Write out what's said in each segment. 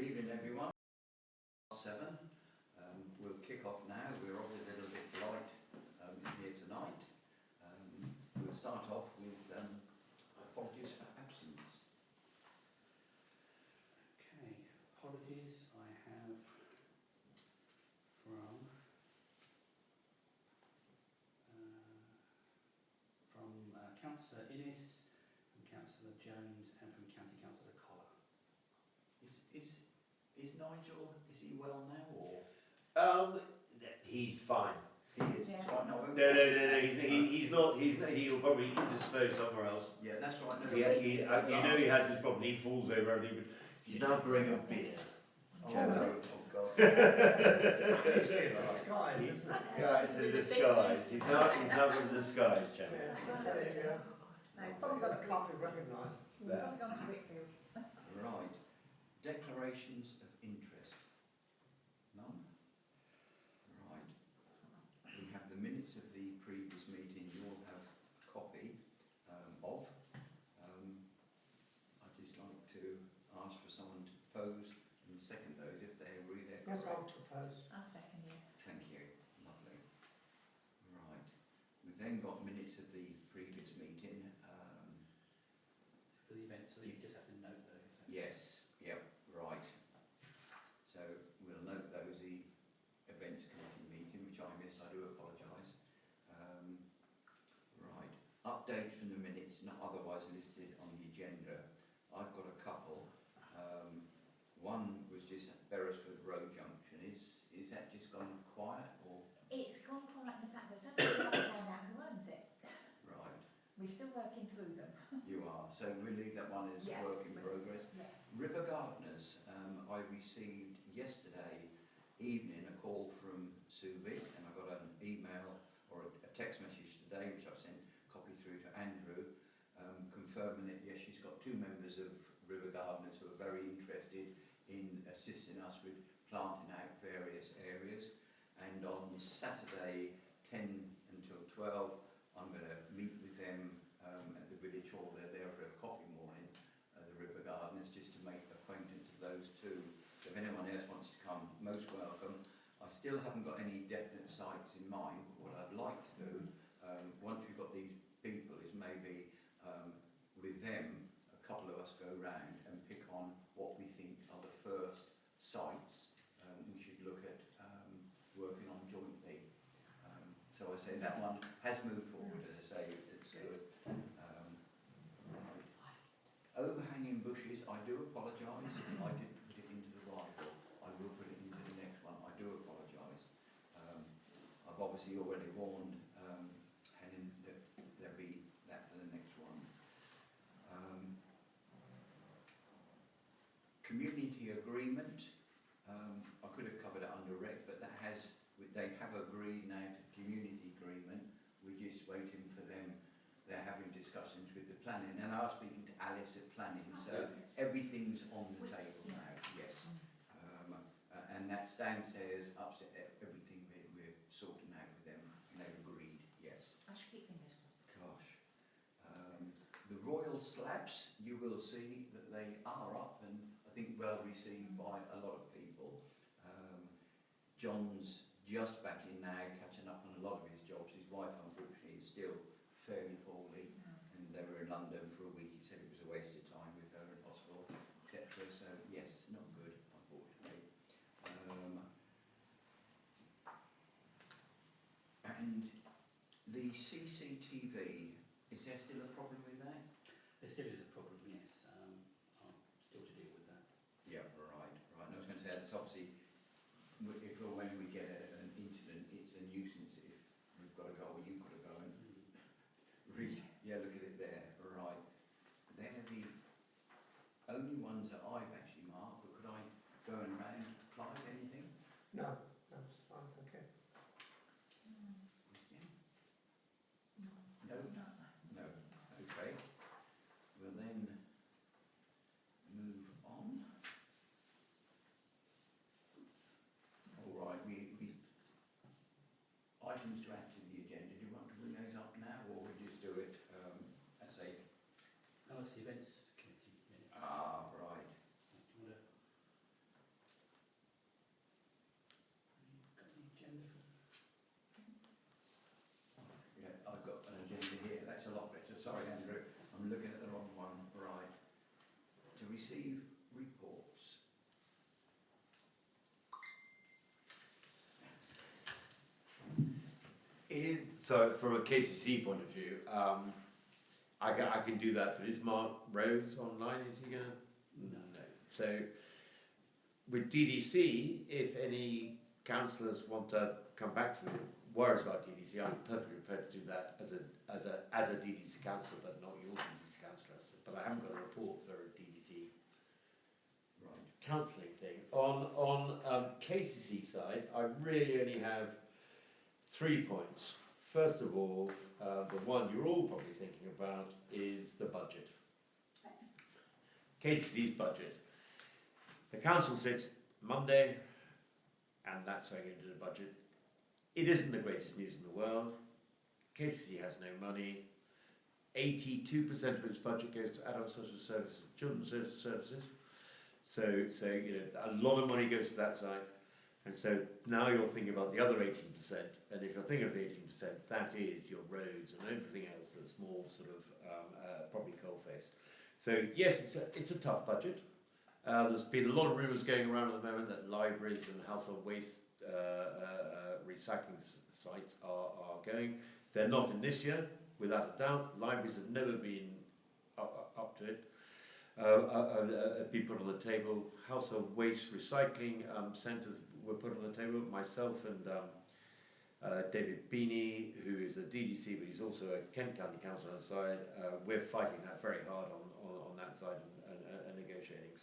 evening, everyone. 7. We'll kick off now. We're obviously a little bit light here tonight. We'll start off with apologies for absence. Okay, apologies I have from Councillor Innes, from Councillor Jones and from County Councillor Collar. Is Nigel, is he well now or? He's fine. He is. Yeah. Right, no, He's not. He'll probably indisposed somewhere else. Yeah, that's right. No, He has his problem. He falls over everything. But he's now growing a beard. Oh, no. Oh God. It's a disguise, isn't it? Yeah, it's a disguise. He's now got a disguise, chap. Yes, so, No, he's probably got a can't be recognised. We've probably gone to Whitfield. Right. Declarations of interest. None? Right. We have the minutes of the previous meeting. You all have a copy of. I'd just like to ask for someone to propose and second those if they agree they're Yes, I'll correct. propose. I'll second you. Thank you. Lovely. Right. We've then got minutes of the previous meeting. For the event, so you just have to note those. Yes. Yep. Right. So we'll note those, the events committee meeting, which I missed. I do apologise. Right. Updates from the minutes not otherwise listed on the agenda. I've got a couple. One was just at Beresford Road Junction. Is that just gone quiet or? It's gone quiet in the fact that somebody can't find out who owns it. Right. We're still working through them. You are. So we'll leave that one as Yeah. work in progress. Yes. River Gardeners, I received yesterday evening a call from Sue Vick, and I got an email or a text message today, which I've sent a copy through to Andrew, confirming that yes, she's got 2 members of River Gardeners who are very interested in assisting us with planting out various areas. And on Saturday, 10 until 12, I'm going to meet with them at the village hall. They're there for a coffee morning, the River Gardeners, just to make acquaintance of those 2. So if anyone else wants to come, most welcome. I still haven't got any definite sites in mind, but what I'd like to do, once we've got these people, is maybe with them, a couple of us go round and pick on what we think are the first sites we should look at working on jointly. So I say that one has moved forward, as I say, it's good. Right. Overhanging bushes, I do apologise, I did put it into the Bible. I will put it into the next one, I do apologise. I've obviously already warned Helen that there'll be that for the next one. Community agreement, I could have covered it under rec, but that they have agreed now to community agreement. We're just waiting for them. They're having discussions with the planning, and I was speaking to Alice at planning, so everything's on the table now, yes. And that's downstairs, upstairs, everything we're sorting out with them, and they've agreed, yes. I should keep fingers crossed. Gosh. The royal slabs, you will see that they are up and I think well received by a lot of people. John's just back in now, catching up on a lot of his jobs. His wife, unfortunately, is still fairly poorly, and they were in London for a week. He said it was a waste of time with her in hospital, etc. So yes, not good, unfortunately. And the CCTV, is there still a problem with that? There still is a problem, yes. Still to deal with that. Yeah, right. And I was going to say, it's obviously, if or when we get an incident, it's a nuisance if we've got to go, or you've got to go and read. Yeah, look at it there. Right. They're the only ones that I've actually marked, but could I go and round apply anything? No, that's fine, thank you. Question? No. No? No. Okay. We'll then move on. All right, items to add to the agenda. Do you want to bring those up now, or we just do it So from a KCC point of view, I can do that, but is Mark Rose online? Is he gonna? No. So with DDC, if any councillors want to come back to me, worries about DDC, I'm perfectly prepared to do that as a DDC councillor, but not your DDC councillor. But I haven't got a report for a DDC counselling thing. On KCC side, I really only have 3 points. First of all, the one you're all probably thinking about is the budget. KCC's budget. The council sits Monday, and that's how you're going to do the budget. It isn't the greatest news in the world. KCC has no money. 82% of its budget goes to adult social services, children's social services. So you know, a lot of money goes to that side. And so now you're thinking about the other 18%, and if you're thinking of the 18%, that is your roads and everything else that's more sort of probably coalface. So yes, it's a tough budget. There's been a lot of rumours going around at the moment that libraries and household waste recycling sites are going. They're not in this year, without a doubt. Libraries have never been up to it. Been put on the table. Household waste recycling centres were put on the table. Myself and David Beanie, who is a DDC, but he's also a Kent County Council on the side. We're fighting that very hard on that side and negotiating.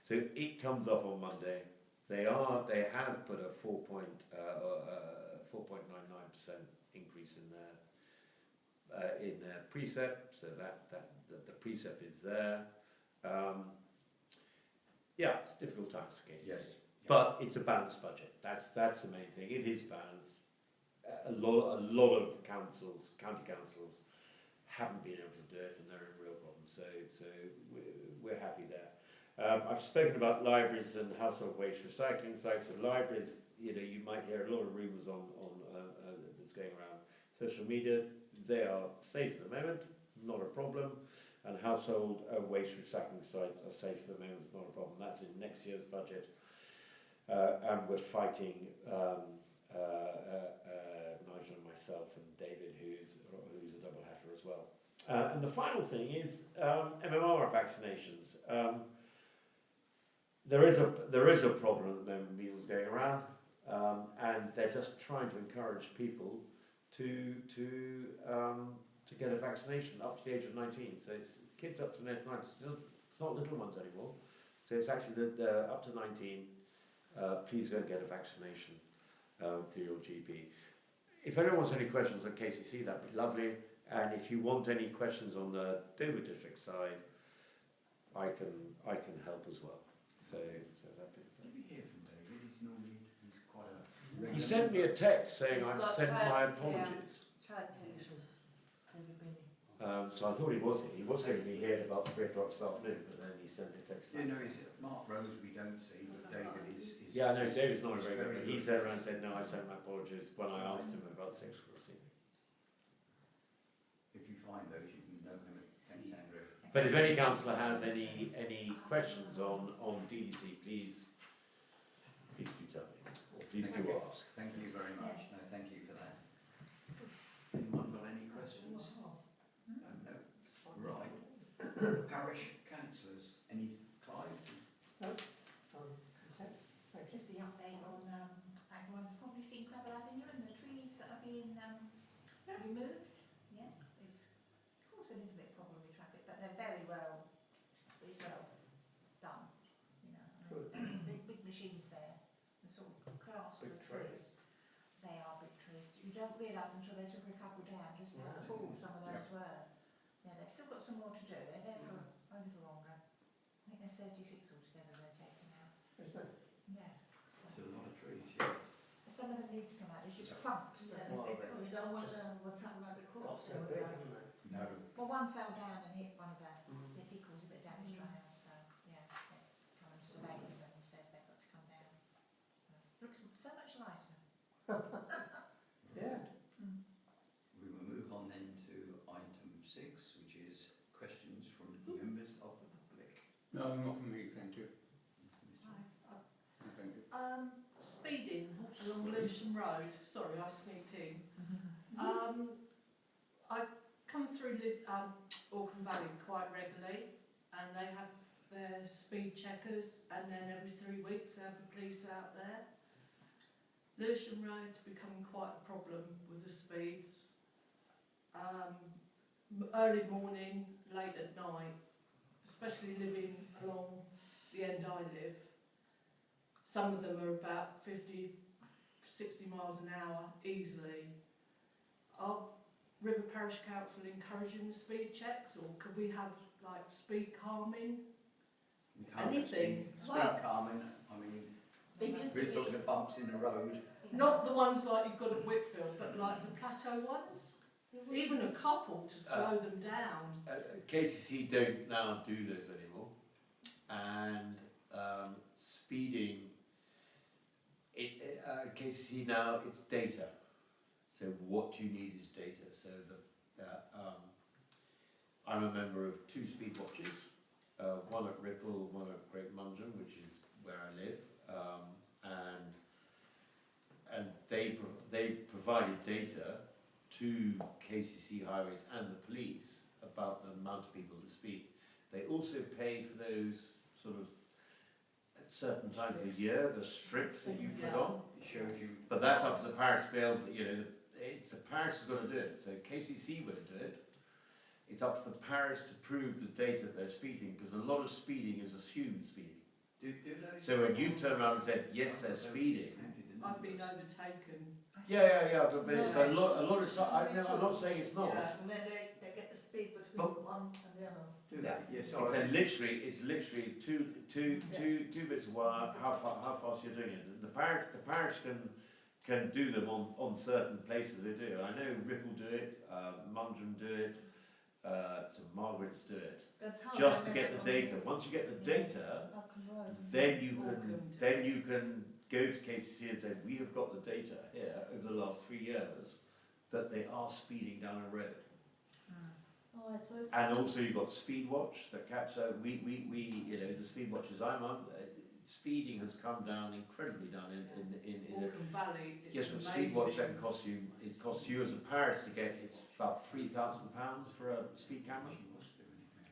So it comes up on Monday. They have put a 4.99% increase in their precept. So that the precept is there. Yeah, it's difficult times for KCC. Yes. But it's a balanced budget. That's the main thing. It is balanced. A lot of councils, county councils, haven't been able to do it, and they're in real problems. So we're happy there. I've spoken about libraries and household waste recycling sites. So libraries, you know, you might hear a lot of rumours on that's going around social media. They are safe at the moment, not a problem. And household waste recycling sites are safe at the moment, it's not a problem. That's in next year's budget. And we're fighting Nigel and myself and David, who's a double hatter as well. And the final thing is MMR vaccinations. There is a problem at the moment with measles going around, and they're just trying to encourage people to get a vaccination up to the age of 19. So it's kids up to the age of 19. It's not little ones anymore. So it's actually up to 19. Please go and get a vaccination through your GP. If anyone wants any questions on KCC, that'd be lovely. And if you want any questions on the Dover district side, I can help as well. So that'd be. Did we hear from David? He's quite a. He sent me a text saying He's I've got sent child my care. apologies. So I thought he was here. He was going to be here at about 3 o'clock this afternoon, but then he sent me a text. You know, is it Mark Rose we don't see, but David is. Yeah, no, David's not very good, very but he good. sent around and said, no, I sent my apologies when I asked him about 6 o'clock this evening. If you find those, you can note them at Kent Andrew. But if any councillor has any questions on DDC, please do tell me, or please do ask. Thank you very much. No, thank you for that. Anyone got any questions? No. Right. Parish councillors, any Clive? Just the update on, everyone's probably seen Gravel Avenue and the trees that are being removed. Yes, it's caused a little bit of problem with traffic, but they're very well, it's well done, you know. Big machines there, the sort of class of Big trees. They are big trees. You don't realise until they took a couple down, just how tall some of those were. Yeah, they've still got some more to do. They're there for a little longer. I think there's 36 altogether they're taking out. Is that? Yeah. So. It's a lot of trees, yes. Some of them need to come out, there's just trunks. Yeah. and Well, We don't want what's happened at the Got court. so big, haven't they? No. Well, one fell down and hit one of the decals, a bit of damage to our house, so yeah, they come and surveyed them and said they've got to come down. So looks so much lighter. Yeah. We will move on then to item 6, which is questions from members of the public. No, not from me, thank you. Mr. No, thank you. Speeding along Lewisham Road. Sorry, I sneaked in. I come through Auckland Valley quite regularly, and they have their speed checkers, and then every 3 weeks they have the police out there. Lewisham Road's becoming quite a problem with the speeds. Early morning, late at night, especially living along the end I live. Some of them are about 50, 60 miles an hour easily. Are River Parish Council encouraging the speed checks, or could we have like speed calming? We can't have Anything. Speed calming, I mean, It used to we're be, talking of bumps in the road. not the ones like you've got at Whitfield, but like the plateau ones. Even a couple to slow them down. KCC don't now do those anymore, and speeding. KCC now it's data. So what you need is data. So I'm a member of 2 speed watches, one at Ripple, one at Great Mundrum, which is where I live, and they provided data to KCC Highways and the police about the amount of people that speed. They also pay for those sort of at certain times of the year, the strips that you put on. It shows you. But that's up to the parish to be able to, it's the parish who's got to do it. So KCC won't do it. It's up to the parish to prove the data that they're speeding, because a lot of speeding is assumed speeding. Do they? So when you've turned around and said, yes, they're speeding. I've been overtaken. Yeah, but Yeah. a lot of, I'm not saying it's not. Yeah. And then they get the speed between But- one and the other. Do Yeah. they? Yes, It's literally two bits of wire, how fast you're doing it. The parish can do them on certain places they do. I know Ripple do it, Mundrum do it, St Margaret's do it. That's how Just I to met get it the on data. Once you get the data, Auckland Road. then you Auckland. can go to KCC and say, we have got the data here over the last 3 years that they are speeding down a road. Oh, so it's And also you've got speed watch that capture, we the speed watches I'm on, speeding has come down incredibly down in Auckland Valley, it's yes, but amazing. speed watch that can cost you as a parish to get, it's about £3,000 for a speed camera,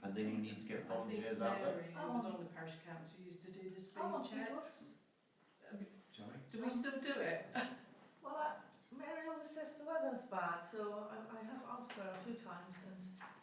and then you need to get volunteers out there. Mary, who was on the parish council, used to do the speed Oh, checks. Sorry? Do we still do it? well, Mary always says the weather's bad, so I have asked her a few times, and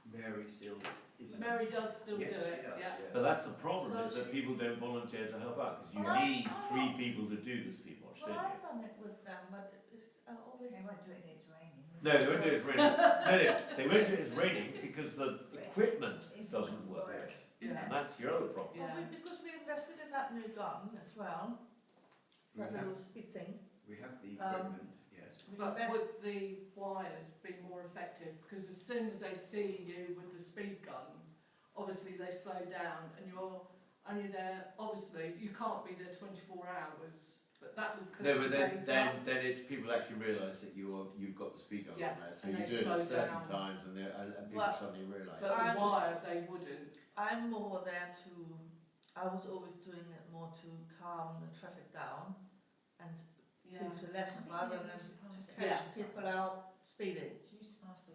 Mary still is. Mary does still Yes, do she it, does, yeah. But that's the problem, So is that she- people don't volunteer to help out, because you Well, need I- 3 people to do the speed watch, well, don't you? I've done it with them, but it's always. They won't do it if it's raining. No, they won't do it as raining. No, they won't do it as raining because the equipment doesn't work. Yeah. And that's your other problem. Yeah. Well, because we invested in that new gun as well, We that have, little speed thing. we have the Um, equipment, yes. We But invest- would the wires be more effective? Because as soon as they see you with the speed gun, obviously they slow down and you're only there, obviously, you can't be there 24 hours, but that would No, but collect then data. it's people actually realise that you've got the speed gun Yeah, on there, so and you they do it slow at certain down. times and people Well, suddenly realise. But I'm- the wire, they wouldn't. I'm more there I was always doing it more to calm the traffic down and Yeah. teach a lesson rather than to Yeah. catch people out speeding. She used to pass the.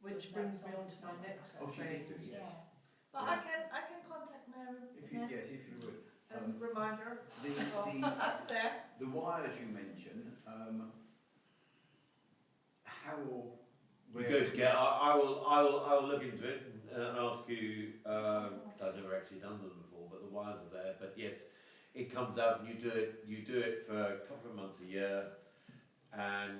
Which brings me on to my next Oh, she did thing. do, yes. Yeah. But Yeah. I can contact Mary If you, yes, if you would. and remind her The, up there. the wires you mentioned, how or We where? go to get. I will look into it and ask you. I've never actually done them before, but the wires are there. But yes, it comes out and you do it. You do it for a couple of months a year, and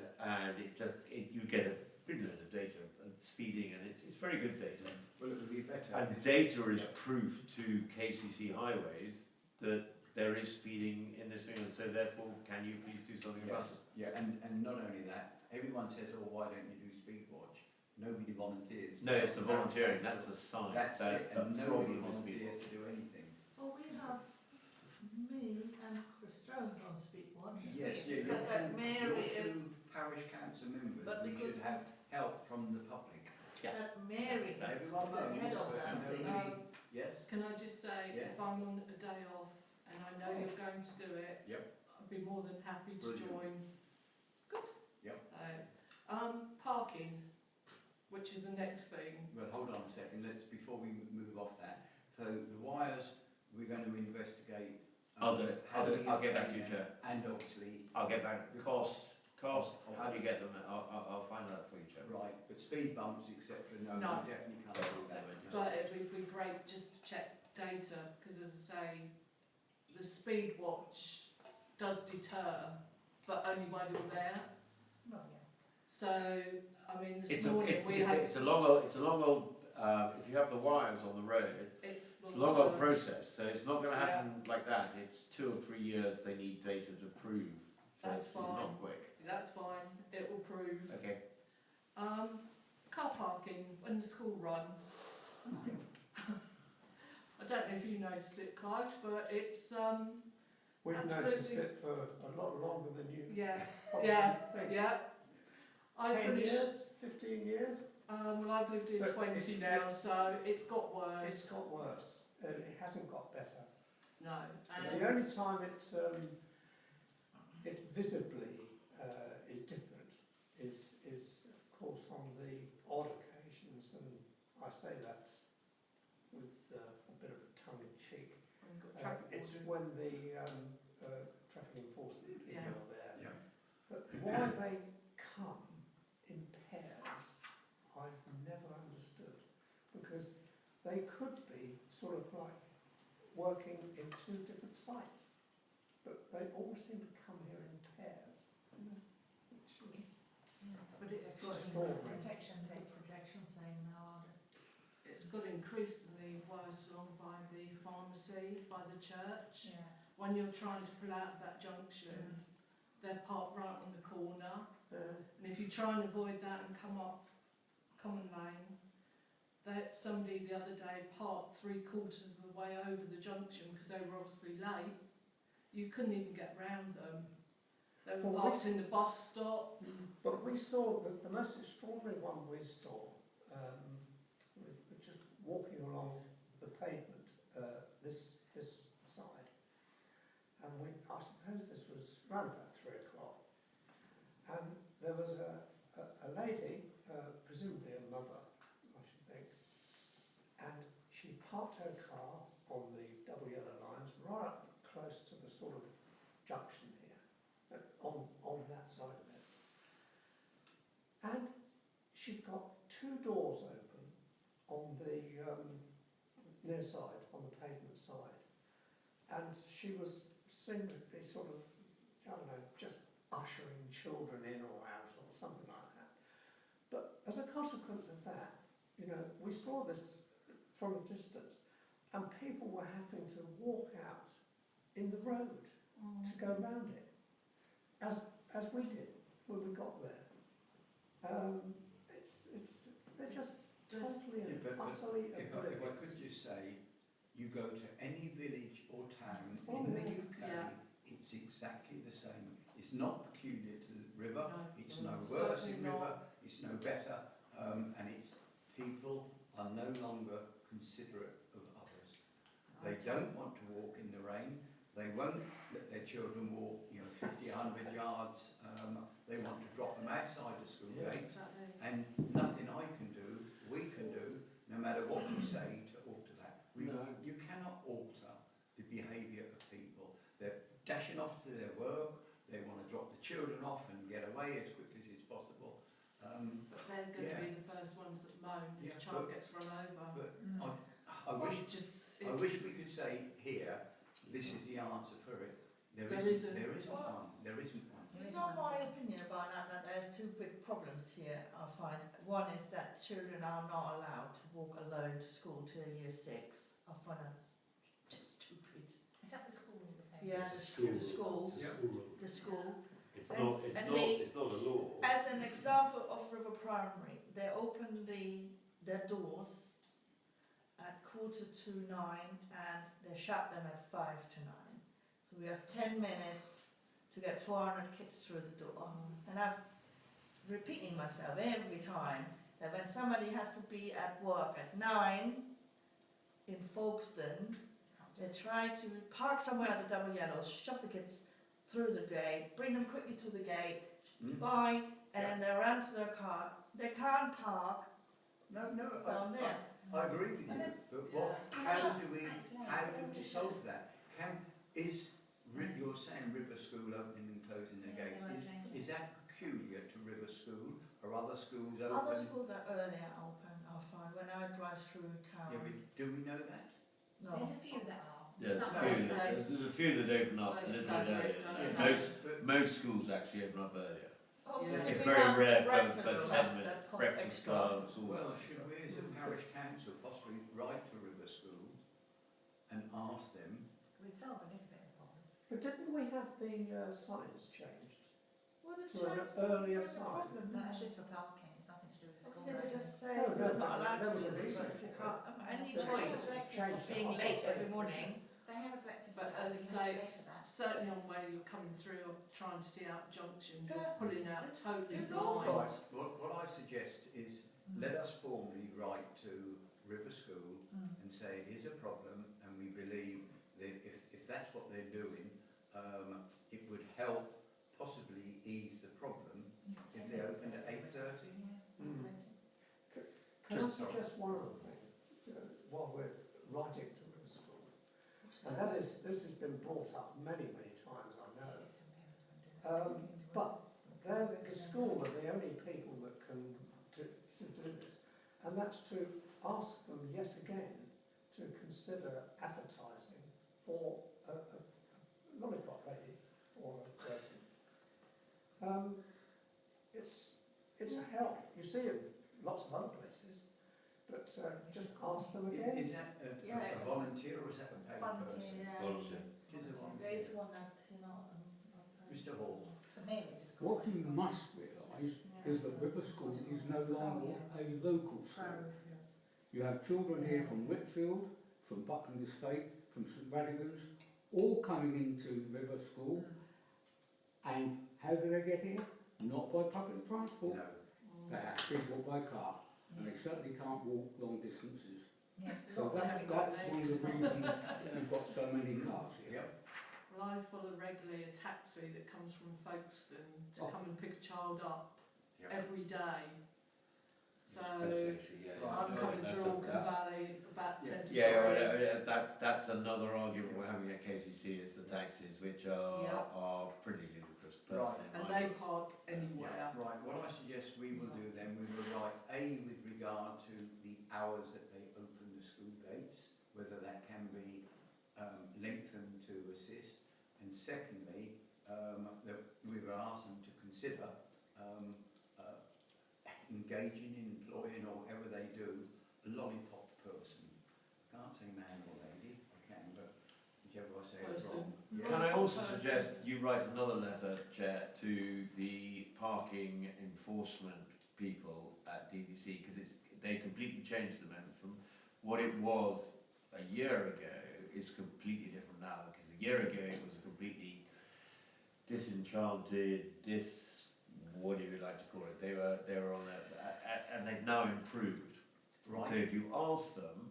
you get a big load of data and speeding, and it's very good data. Well, it would be better. And data is proof to KCC Highways that there is speeding in this thing, and so therefore, can you please do something Yes, about it? yeah, and not only that, everyone says, oh, why don't you do speed watch? Nobody volunteers. No, it's the volunteering. That's the sign. That's it, the and nobody problem with speed volunteers watch. to do anything. Well, we have me and Chris Jones on Speedwatch. Yes, yeah, Because that Mary your is, two parish council members, But we because should have help from the public. that Mary is Everyone the knows, head of but that thing. nobody, yes, Can I just say, Yeah. if I'm on a day off and I know you're going to do it, Yep. I'd be more than happy to Brilliant. join. Good. Yep. Parking, which is the next thing. Well, hold on a second, before we move off that, so the wires, we're going to investigate. I'll do it. I'll get back to you, Chair. And obviously, I'll get back. The Cost. of How do you those. get them? I'll find out for you, Chair. Right, but speed bumps, etc., no, No. we definitely can't do that. But it would be great just to check data, because as I say, the speed watch does deter, but only while you're there. Well, yeah. So, I mean, this morning we had... It's a long old, if you have the wires on the road, it's a long old process, so it's not going to happen like that. It's 2 or 3 years they need data to prove. So That's it's fine. not quick. That's fine, it will prove. Okay. Car parking when the school run. I don't know if you noticed it, Clive, but it's We've Absolutely. noticed it for a lot longer than you yeah, probably yeah, think. yeah. I 10 finished. years, 15 years, Well, I've lived in But 20 it's- now, so it's got worse. it's got worse. It hasn't got better. No, The only time it visibly is different is of course on the odd occasions, and I say that with a bit of a tongue in cheek. we've got traffic It's warden. when the traffic enforcement people Yeah. are there. Yeah. But why they come in pairs, I've never understood. Because they could be sort of like working in 2 different sites, but they all seem to come here in pairs, which is But it's got extraordinary. Protection it's a thing. protection thing now, aren't it? It's got increasingly worse along by the pharmacy, by the church. Yeah. When you're trying to pull out of that junction, they're parked right on the corner. And if you try and avoid that and come up Common Lane, somebody the other day parked 3/4 of the way over the junction because they were obviously late. You couldn't even get round them. They were Well, parked in the bus stop. But we saw the most extraordinary one we saw. We're just walking along the pavement, this side, and I suppose this was round about 3 o'clock, and there was a lady, presumably a mother, I should think, and she parked her car on the double yellow lines right up close to the sort of junction here, on that side of it. And she'd got 2 doors open on the near side, on the pavement side. And she seemed to be sort of, I don't know, just ushering children in or out or something like that. But as a consequence of that, you know, we saw this from a distance, and people were having to walk out in the road to go round it, as we did when we got there. They're just totally and Yeah, but utterly if I oblivious. could just say, you go to any village or town Oh, in the yeah. UK, Yeah. it's exactly the same. It's not peculiar to the river, No, it's no worse certainly in not. river, it's no better, and it's people are no longer considerate of others. They don't want to walk in the rain, they won't let their children walk, 50, 100 yards, they want to drop them outside the school Yeah. gate. Exactly. And nothing I can do, we can do, no matter what we say, to alter that. You cannot alter the behaviour of people. They're dashing off to their work, they want to drop the children off and get away as quickly as is possible. But they're going to Yeah. be the first ones that moan if Yeah, a child but- gets run over. But Mm. I wish It's we could say here, this is the answer for it. There There isn't. isn't. There isn't one. There isn't one. It's not my opinion about that there's 2 big problems here, I find. One is that children are not allowed to walk alone to school till year 6. I find that stupid. Is that the school in the paper? Yeah, It's the a school, Yeah. the school. It's And- not, and they- it's not a law. As an example of River Primary, they open their doors at 8:45 and they shut them at 8:55. So we have 10 minutes to get 400 kids through the door. And I'm repeating myself every time that when somebody has to be at work at 9 in Folkestone, they try to park somewhere at the double yellow, shove the kids through the gate, bring them quickly to the gate, Mm. buy and then they ran to their car. They can't park No, down there. I agree with you, And it's- but what, yeah. how do we It's solve that? You're saying River School opening and closing their Yeah, they won't gates, change it. is that peculiar to River School, or other schools open? Other schools are earlier open, I find, when I drive through town. Yeah, but do we know that? No. There's a few that are. Yeah, Some No, there's are there's a few that open up a They little bit stagger it, earlier. don't No, Most, but most schools actually open up earlier. Obviously, It's we very have the rare breakfast for club 10 that minutes, costs breakfast extra. clubs, all Well, that. should we as a parish council possibly write to River School and ask them? We'd solve a little bit of the problem. But didn't we have the signs changed? Well, the To an child earlier there's a time. problem, No, that's isn't just it? for parking, it's nothing to do with the school. Obviously, they just say, No, you're no, not allowed there to was do a this, reason but if you for can't, any They choice changed of being the late whole every thing. morning. They have a breakfast. But club, as we I say, have to pay it's for that. certainly on where you're coming through or trying to see out junction, you're Yeah. pulling out It's- totally it's blind. awful. Right, what I suggest is, let us formally write to River School and say it is a problem, and we believe that if that's what they're doing, it would help possibly ease the problem if they opened at 8:30. Yeah, Mm. 8:30. Can I Just- sorry. suggest one other thing, while we're writing to River School? And that is, this has been brought up many, many times, I know. Yes, some parents won't do that. Um, but the school are the only people that can do this. And that's to ask them yet again to consider advertising for a lollipop lady or a person. It's a help. You see it in lots of other places, but just ask them again. Is that a volunteer or is that a paid person? Volunteer. It is a There volunteer. is one that, you know, Mr Hall. St Mary's is called. What you must realise is that River School is no longer a local school. You have children here from Whitfield, from Buckland Estate, from St Raddigans, all coming into River School. And how do they get here? Not by public transport. No. They have to be walked by car, and they certainly can't walk long distances. Yes. So that's one of the reasons you've got so many cars here. Yep. Well, I follow regularly a taxi that comes from Folkestone to Oh. come and pick a child up Yep. every day. So Yeah, I'm coming through Alcombe Valley about 10 to 3. that's another argument we're having at KCC is the taxis, which are pretty ludicrous personally. in And my they view. park anywhere. Right, what I suggest we will do then, we will write with regard to the hours that they open the school gates, whether that can be lengthened to assist, and secondly, that we will ask them to consider engaging in, employing, or whatever they do, a lollipop person. I can't say man or lady, I can, but whichever I say is Person. wrong. Yeah. Can I also suggest you write another letter, Chair, to the parking enforcement people at DDC, because they completely changed the method from what it was a year ago is completely different now, because a year ago it was a completely disenchanted, whatever you like to call it. They were on there, and they've now improved. Right. So if you ask them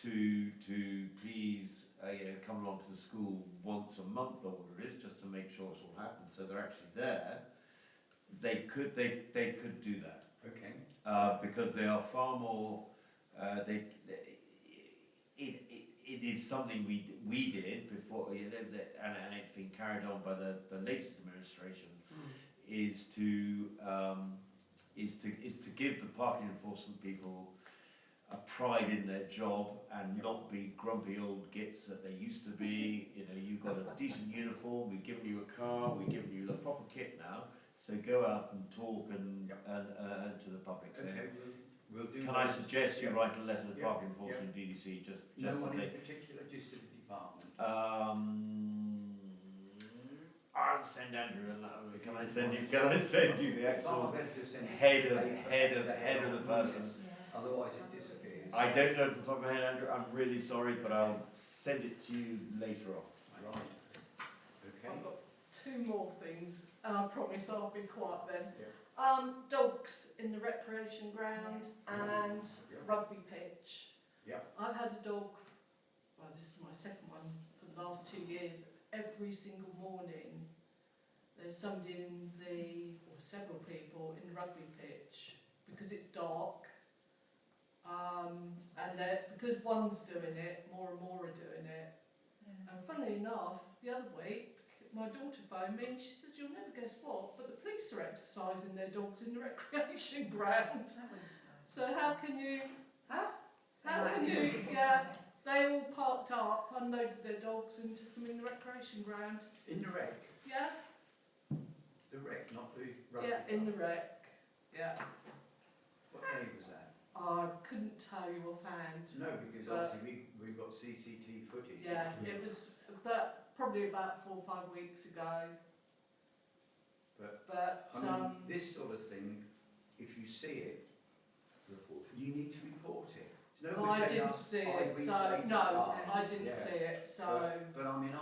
to please come along to the school once a month or whatever it is, just to make sure it's all happened, so they're actually there, they could do that. Okay. Because they are far more. It is something we did before, and it's been carried on by the latest administration. Is to give the parking enforcement people a pride in their job and not be grumpy old gits that they used to be. You've got a decent uniform, we've given you a car, we've given you the proper kit now. So go out and talk and to the public. So Okay, we'll do. can I suggest you write a letter to the Yeah, parking enforcement DDC just No to one say. in particular, just to the department. I'll send Andrew a letter. Can I send you the Oh, actual better to send it head to of the person? Otherwise it disappears. I don't know off the top of my head, Andrew. I'm really sorry, but I'll send it to you later on. Right. Okay. I've got two more things, and I promise I'll be quiet then. Yeah. Dogs in the recreation ground and Yeah. rugby pitch. Yeah. I've had a dog, well this is my second one for the last 2 years, every single morning there's somebody or several people in the rugby pitch, because it's dark, and because one's doing it, more and more are doing it. And funnily enough, the other week, my daughter phoned me and she said, "You'll never guess what, but the police are exercising their dogs in the recreation ground." So how can you, yeah, they all parked up, unloaded their dogs and took them in the recreation ground. In the rec? Yeah, The rec, not the rugby. yeah, in the rec, yeah. What day was that? I couldn't tell you offhand. No, because But- obviously we've got CCT footage. Yeah, it was, but probably about 4 or 5 weeks ago. But, I mean, this sort of thing, if you see it, you need to report it. It's no I good telling didn't us see 5 it, weeks so later, no, "Ah, I didn't yeah." see it, so But I mean,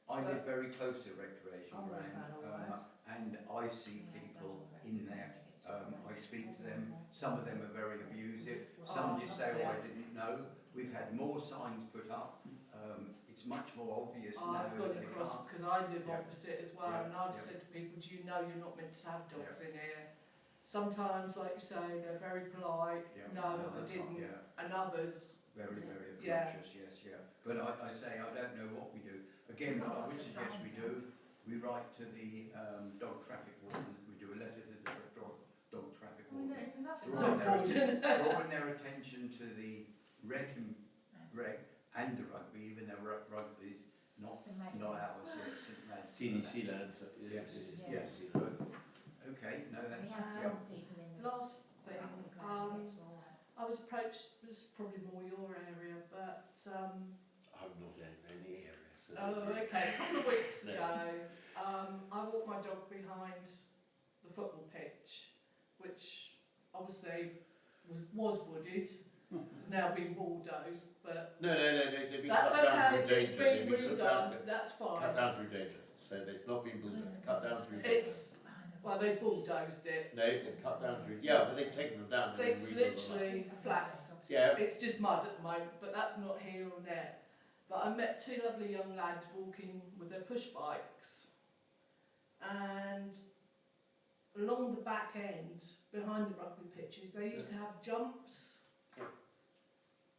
I live very close to a recreation Oh, ground, and I see people in there. I speak to them. Some of them are very abusive. Some just say, "Oh, I didn't know." We've had more signs put up. It's much more obvious now I've that gone they across can't. because I live Yeah. opposite as well, Yeah, and I've yeah. said to people, "Do you know you're not meant to have dogs in here?" Sometimes, like you say, they're very polite. Yeah, No, I that's not- didn't. Yeah, And others, very, very Yeah. obnoxious. Yes, yeah. But I say I don't know what we do. Again, what I would suggest we do, we write to the dog traffic warden. We do a letter to the dog traffic I mean, warden. enough Dog said. warden. Drawing their attention to the rec and the rugby, even though rugby's not ours yet, St Mads. TDC lands. Yes, Yes. yes. But, okay, no, We that's, have yeah. told people in the last thing, I was approached, this is probably more your area, but I'm not in any area. So okay, a couple of weeks No. ago, I walked my dog behind the football pitch, which obviously was wooded, has now been bulldozed, but No, they've been that's cut down okay, through it's danger. been They've been redone, that's cut fine. down through danger. So it's not been bulldozed, cut down through danger. It's, well, they bulldozed it, No, it's been cut down through, yeah, but they've taken them down. and it's rebuilt them up. literally flat. Yeah, It's just mud at the moment, but that's not here or there. But I met 2 lovely young lads walking with their push bikes, and along the back end, behind the rugby pitches, they used to have jumps.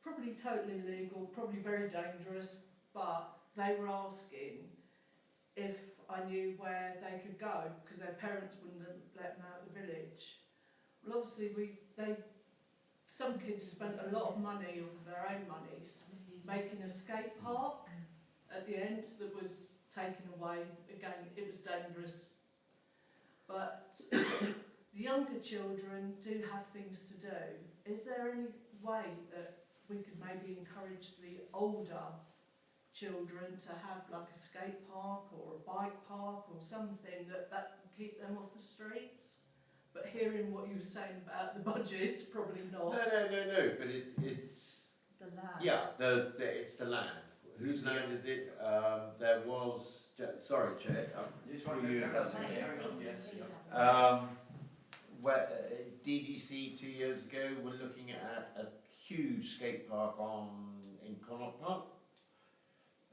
Probably totally illegal, probably very dangerous, but they were asking if I knew where they could go, because their parents wouldn't let them out of the village. Well, obviously some kids spent a lot of money, of their own monies, making a skate park at the end that was taken away. Again, it was dangerous. But the younger children do have things to do. Is there any way that we could maybe encourage the older children to have like a skate park or a bike park or something that can keep them off the streets? But hearing what you were saying about the budgets, probably not. no, but it's, The land. yeah, it's the land. Whose land is it? There was, sorry, Chair, Just through want to you, go if down that's to okay. the area, yes, yeah. Where DDC 2 years ago were looking at a huge skate park in Connaught Park.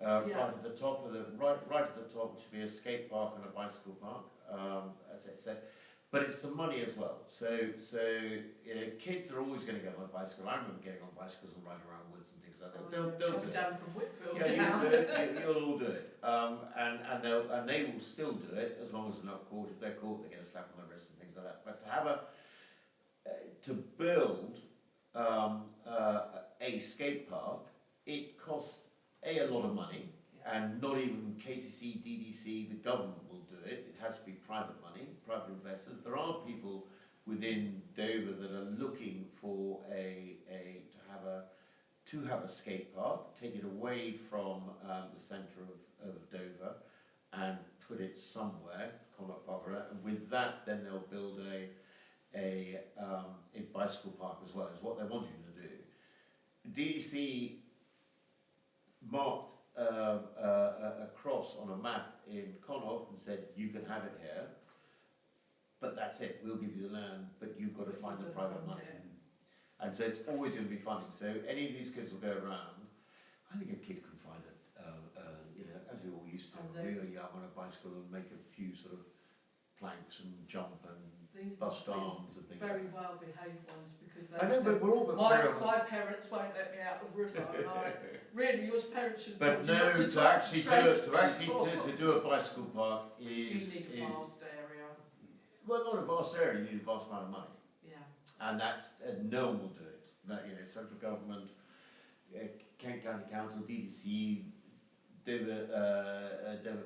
Right at the top of right at the top should be a skate park and a bicycle park. As I said, but it's the money as well. So you know, kids are always going to get on a bicycle. I remember getting on bicycles and riding around woods and things like that. They'll do Come it. down from Whitfield Yeah, down. you'll do it. You'll all do it. And they will still do it as long as they're not caught. If they're caught, they get a slap on the wrist and things like that. But to have to build a skate park, it costs a lot of money, and not even KCC, DDC, the government will do it. It has to be private money, private investors. There are people within Dover that are looking for to have a skate park, take it away from the centre of Dover, and put it somewhere, Connaught Park, and with that, then they'll build a bicycle park as well. Is what they're wanting to do. DDC marked a cross on a map in Connaught and said, "You can have it here, but that's it. We'll give you the land, but you've got to find the private money." And so it's always going to be funding. So any of these kids will go around. I think a kid can find it, you know, as we all used to. I'm on a bicycle and make a few sort of planks and jump and These bust must be arms and things. very well behaved ones, because they I know, said, but we're all my parents won't let me out of the river, and really, your parents should have But told you no, not to to talk actually straight do it, to to actually people. to do a bicycle park You is need a vast area, well, not a vast area. You need a vast amount of money, yeah. and that's no one will do it. That, you know, central government, Kent County Council, DDC, Devon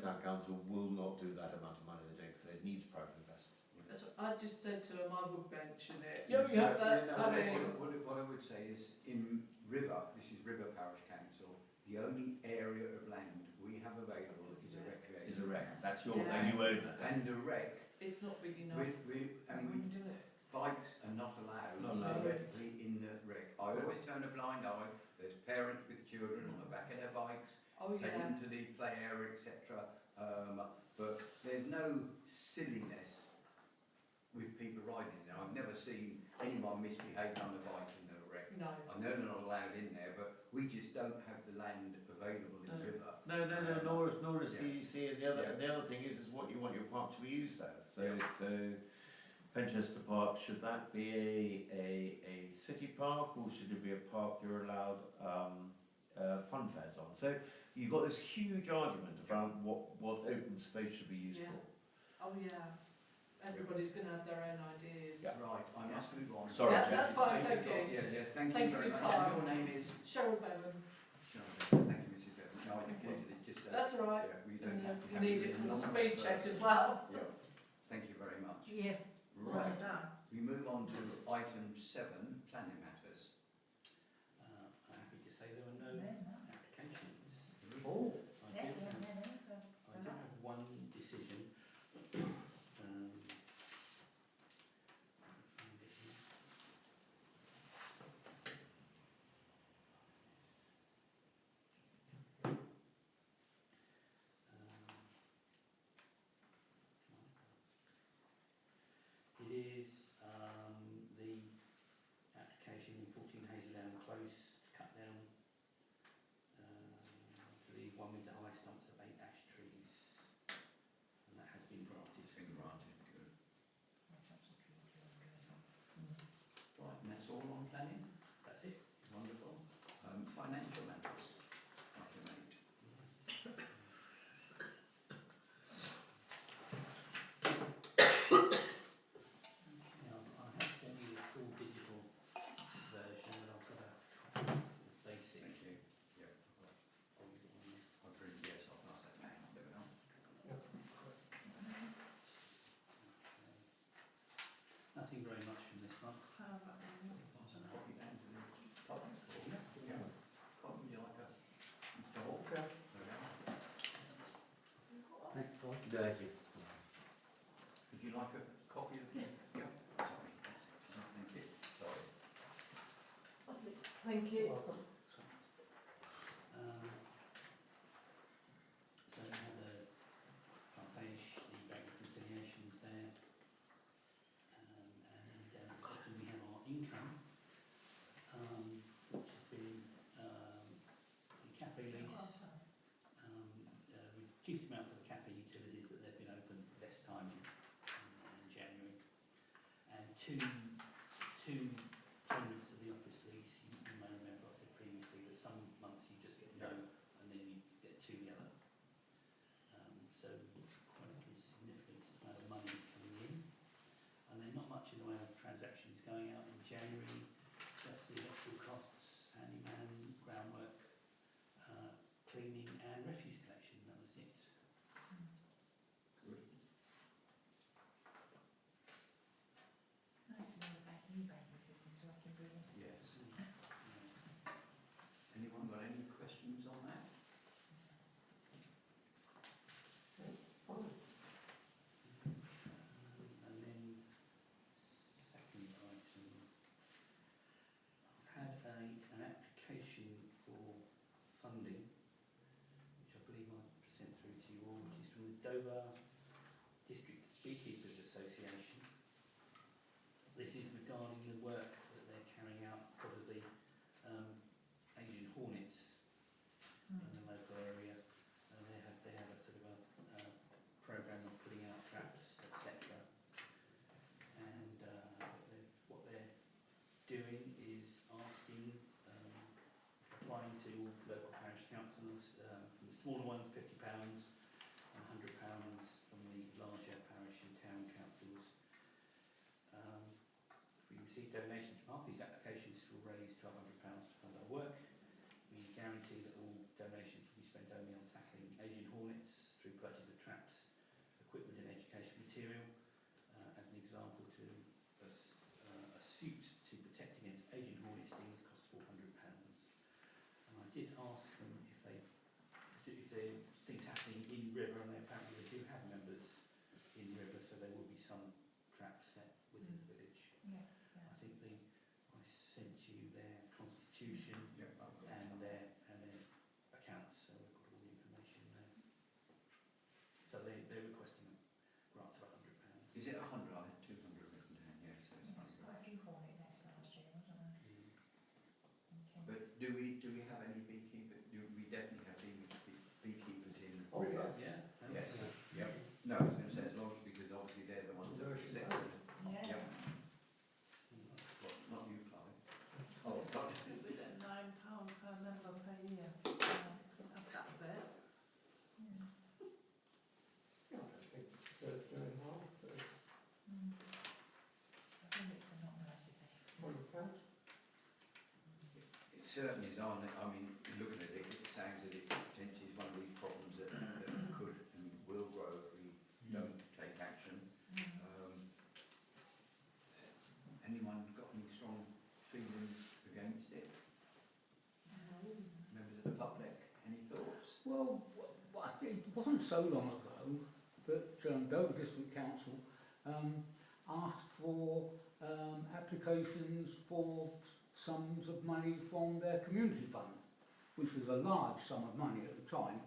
Town Council will not do that amount of money they're doing. So it needs private investment. That's what I just said to them, I would mention it. Yeah, but you have That, I mean, what I would say is in River, this is River Parish Council, the only area of land we have available is a recreation. Is a rec. That's your Yeah. and you own that. And the rec, it's not big enough. and we wouldn't do it. bikes are not allowed Not allowed. theoretically in the rec. I always turn a blind eye. There's parents with children on the back of their bikes, Oh take yeah, them to the play area, etc. But there's no silliness with people riding there. I've never seen anyone misbehave on the bike in the rec. no. I know they're not allowed in there, but we just don't have the land available in the No. river. No, nor is Yeah. DEC, and the other thing is what you want your park to be used as. So Yeah. so Penchester Park, should that be a city park, or should it be a park you're allowed fun fairs on? So you've got this huge argument about what open space should be used Yeah. for. Oh yeah. Everybody's going to have their own ideas. Yeah. Right, I must move on. Sorry, Yeah, Jen. that's fine, thank you. Yeah, thank Thank you you very for much. your And time. your name is? Cheryl Bevan. Sharon. Thank you, Mrs. Bevan. No, I indicated it just That's all right. Yeah, we don't have to We have need it it in for the numbers speed first. check as well. Yeah, thank you very much. Yeah, well Right, done. we move on to item 7, planning matters. I'm happy to say there were no There's none. applications. Oh, I Yes, did we have, haven't had any for I did have one decision. Find it here. It is the application in 14 Hazeldown Close to cut down the 1 metre high stumps of 8 ash trees, and that has been granted. It's been granted, good. Right, and that's all on planning? That's it. Wonderful. Financial matters, item 8. Now, I have sent you the full digital version, but I've got a basic. Thank you. Yeah, I'll use it on there. I've written yes, I'll pass that down. There we are. Nothing very much from this month. Pass a copy down to the public. Yeah. What would you like a dog? okay. There we are. Thank you. Thank you. Would you like a copy of the? Yeah. Sorry. Thank you. Sorry. Thank you. Welcome. So we have the front page, the bank reconciliations there. And then down at the bottom we have our income, which has been the cafe lease. Reduced amount for the cafe utilities, but they've been open less time in January. And two payments of the office lease. You may remember I said previously that some months you just get no, and then you get 2 the other. So quite a significant amount of money coming in, and then not much in the way of transactions going out in January. Just the electrical costs, handyman, groundwork, cleaning, and refuse collection. That was it. Good. Nice to know about new banking systems working brilliant. Yes. Anyone got any questions on that? Fine. And then, second item, I've had an application for funding, which I believe I sent through to you all, which is from the Dover District Beekeepers Association. This is regarding the work that they're carrying out because of the Asian hornets in the local area. They have a sort of a smaller ones £50, and £100 from the larger parish and town councils. We receive donations from half these applications will raise £1,200 to fund our work. We guarantee that all donations will be spent only on tackling Asian hornets through purchase of traps, equipment and education material. As an example, a suit to protect against Asian hornet stings costs £400. And I did ask them if there things happening in River, and apparently they do have members in River, so there will be some traps set within the village. Yeah, I think I sent you their constitution Yeah, I've got and some. their accounts, so we've got all the information there. So they're requesting a grant of £100. Is it 100? I had 200 written down, yeah, so it's there's 100. quite a few hornet nests last year, wasn't there? Okay. But do we have any beekeepers? We definitely have beekeepers in Oh, River. yes. Yeah. Yes. Yep. No, I was going to say as long as, because obviously they're the ones that are Commercial accepted. Yeah. Yep. What, not you, Clive. Oh, not We get £9 per member per year. Up that bit. Mm. Yeah, I don't think it's doing harm, so I think it's a not nice if they. £100. It certainly is on. I mean, looking at it, it sounds that it potentially is one of these problems that could and will grow if we don't take action. Anyone got any strong feelings against it? Members of the public, any thoughts? Well, I think it wasn't so long ago that Dover District Council asked for applications for sums of money from their community fund, which was a large sum of money at the time.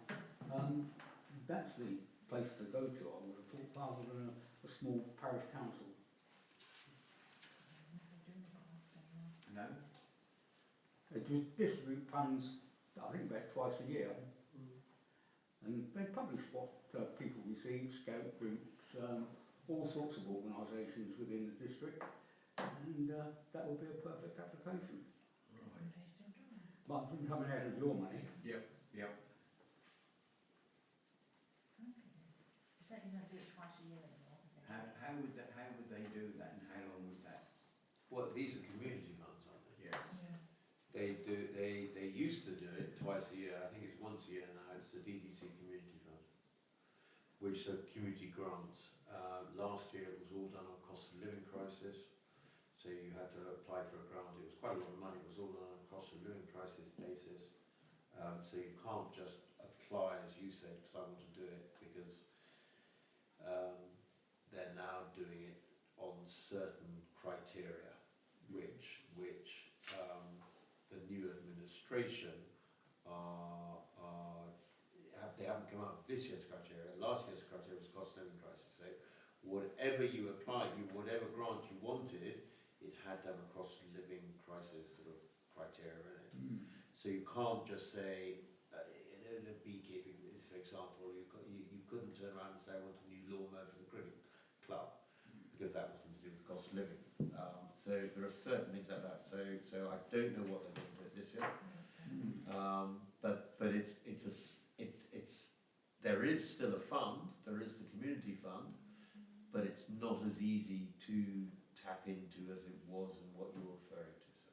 That's the place to go to, I would have thought, rather than a small parish council. No? They do distribute funds, I think about twice a year, and they publish what people receive, scout groups, all sorts of organisations within the district, and that will be a perfect application. Right. But from coming out of your money, Yep. You said you don't do it twice a year anymore, I think. How would they do that, and how long would that? Well, these are community funds, aren't they? Yes. Yeah. They used to do it twice a year. I think it's once a year now. It's the DDC Community Fund, which are community grants. Last year it was all done on cost of living crisis, so you had to apply for a grant. It was quite a lot of money. It was all done on a cost of living crisis basis. So you can't just apply, as you said, because I want to do it, because they're now doing it on certain criteria, which the new administration they haven't come up with this year's criteria. Last year's criteria was cost of living crisis. So whatever you applied, whatever grant you wanted, it had to have a cost of living crisis sort of criteria in it. So you can't just say, in a beekeeping, for example, you couldn't turn around and say, I want a new lawnmower for the cricket club, because that wasn't to do with cost of living. So there are certain things like that. So I don't know what they're doing with it this year. But there is still a fund. There is the community fund, but it's not as easy to tap into as it was and what you're referring to. So.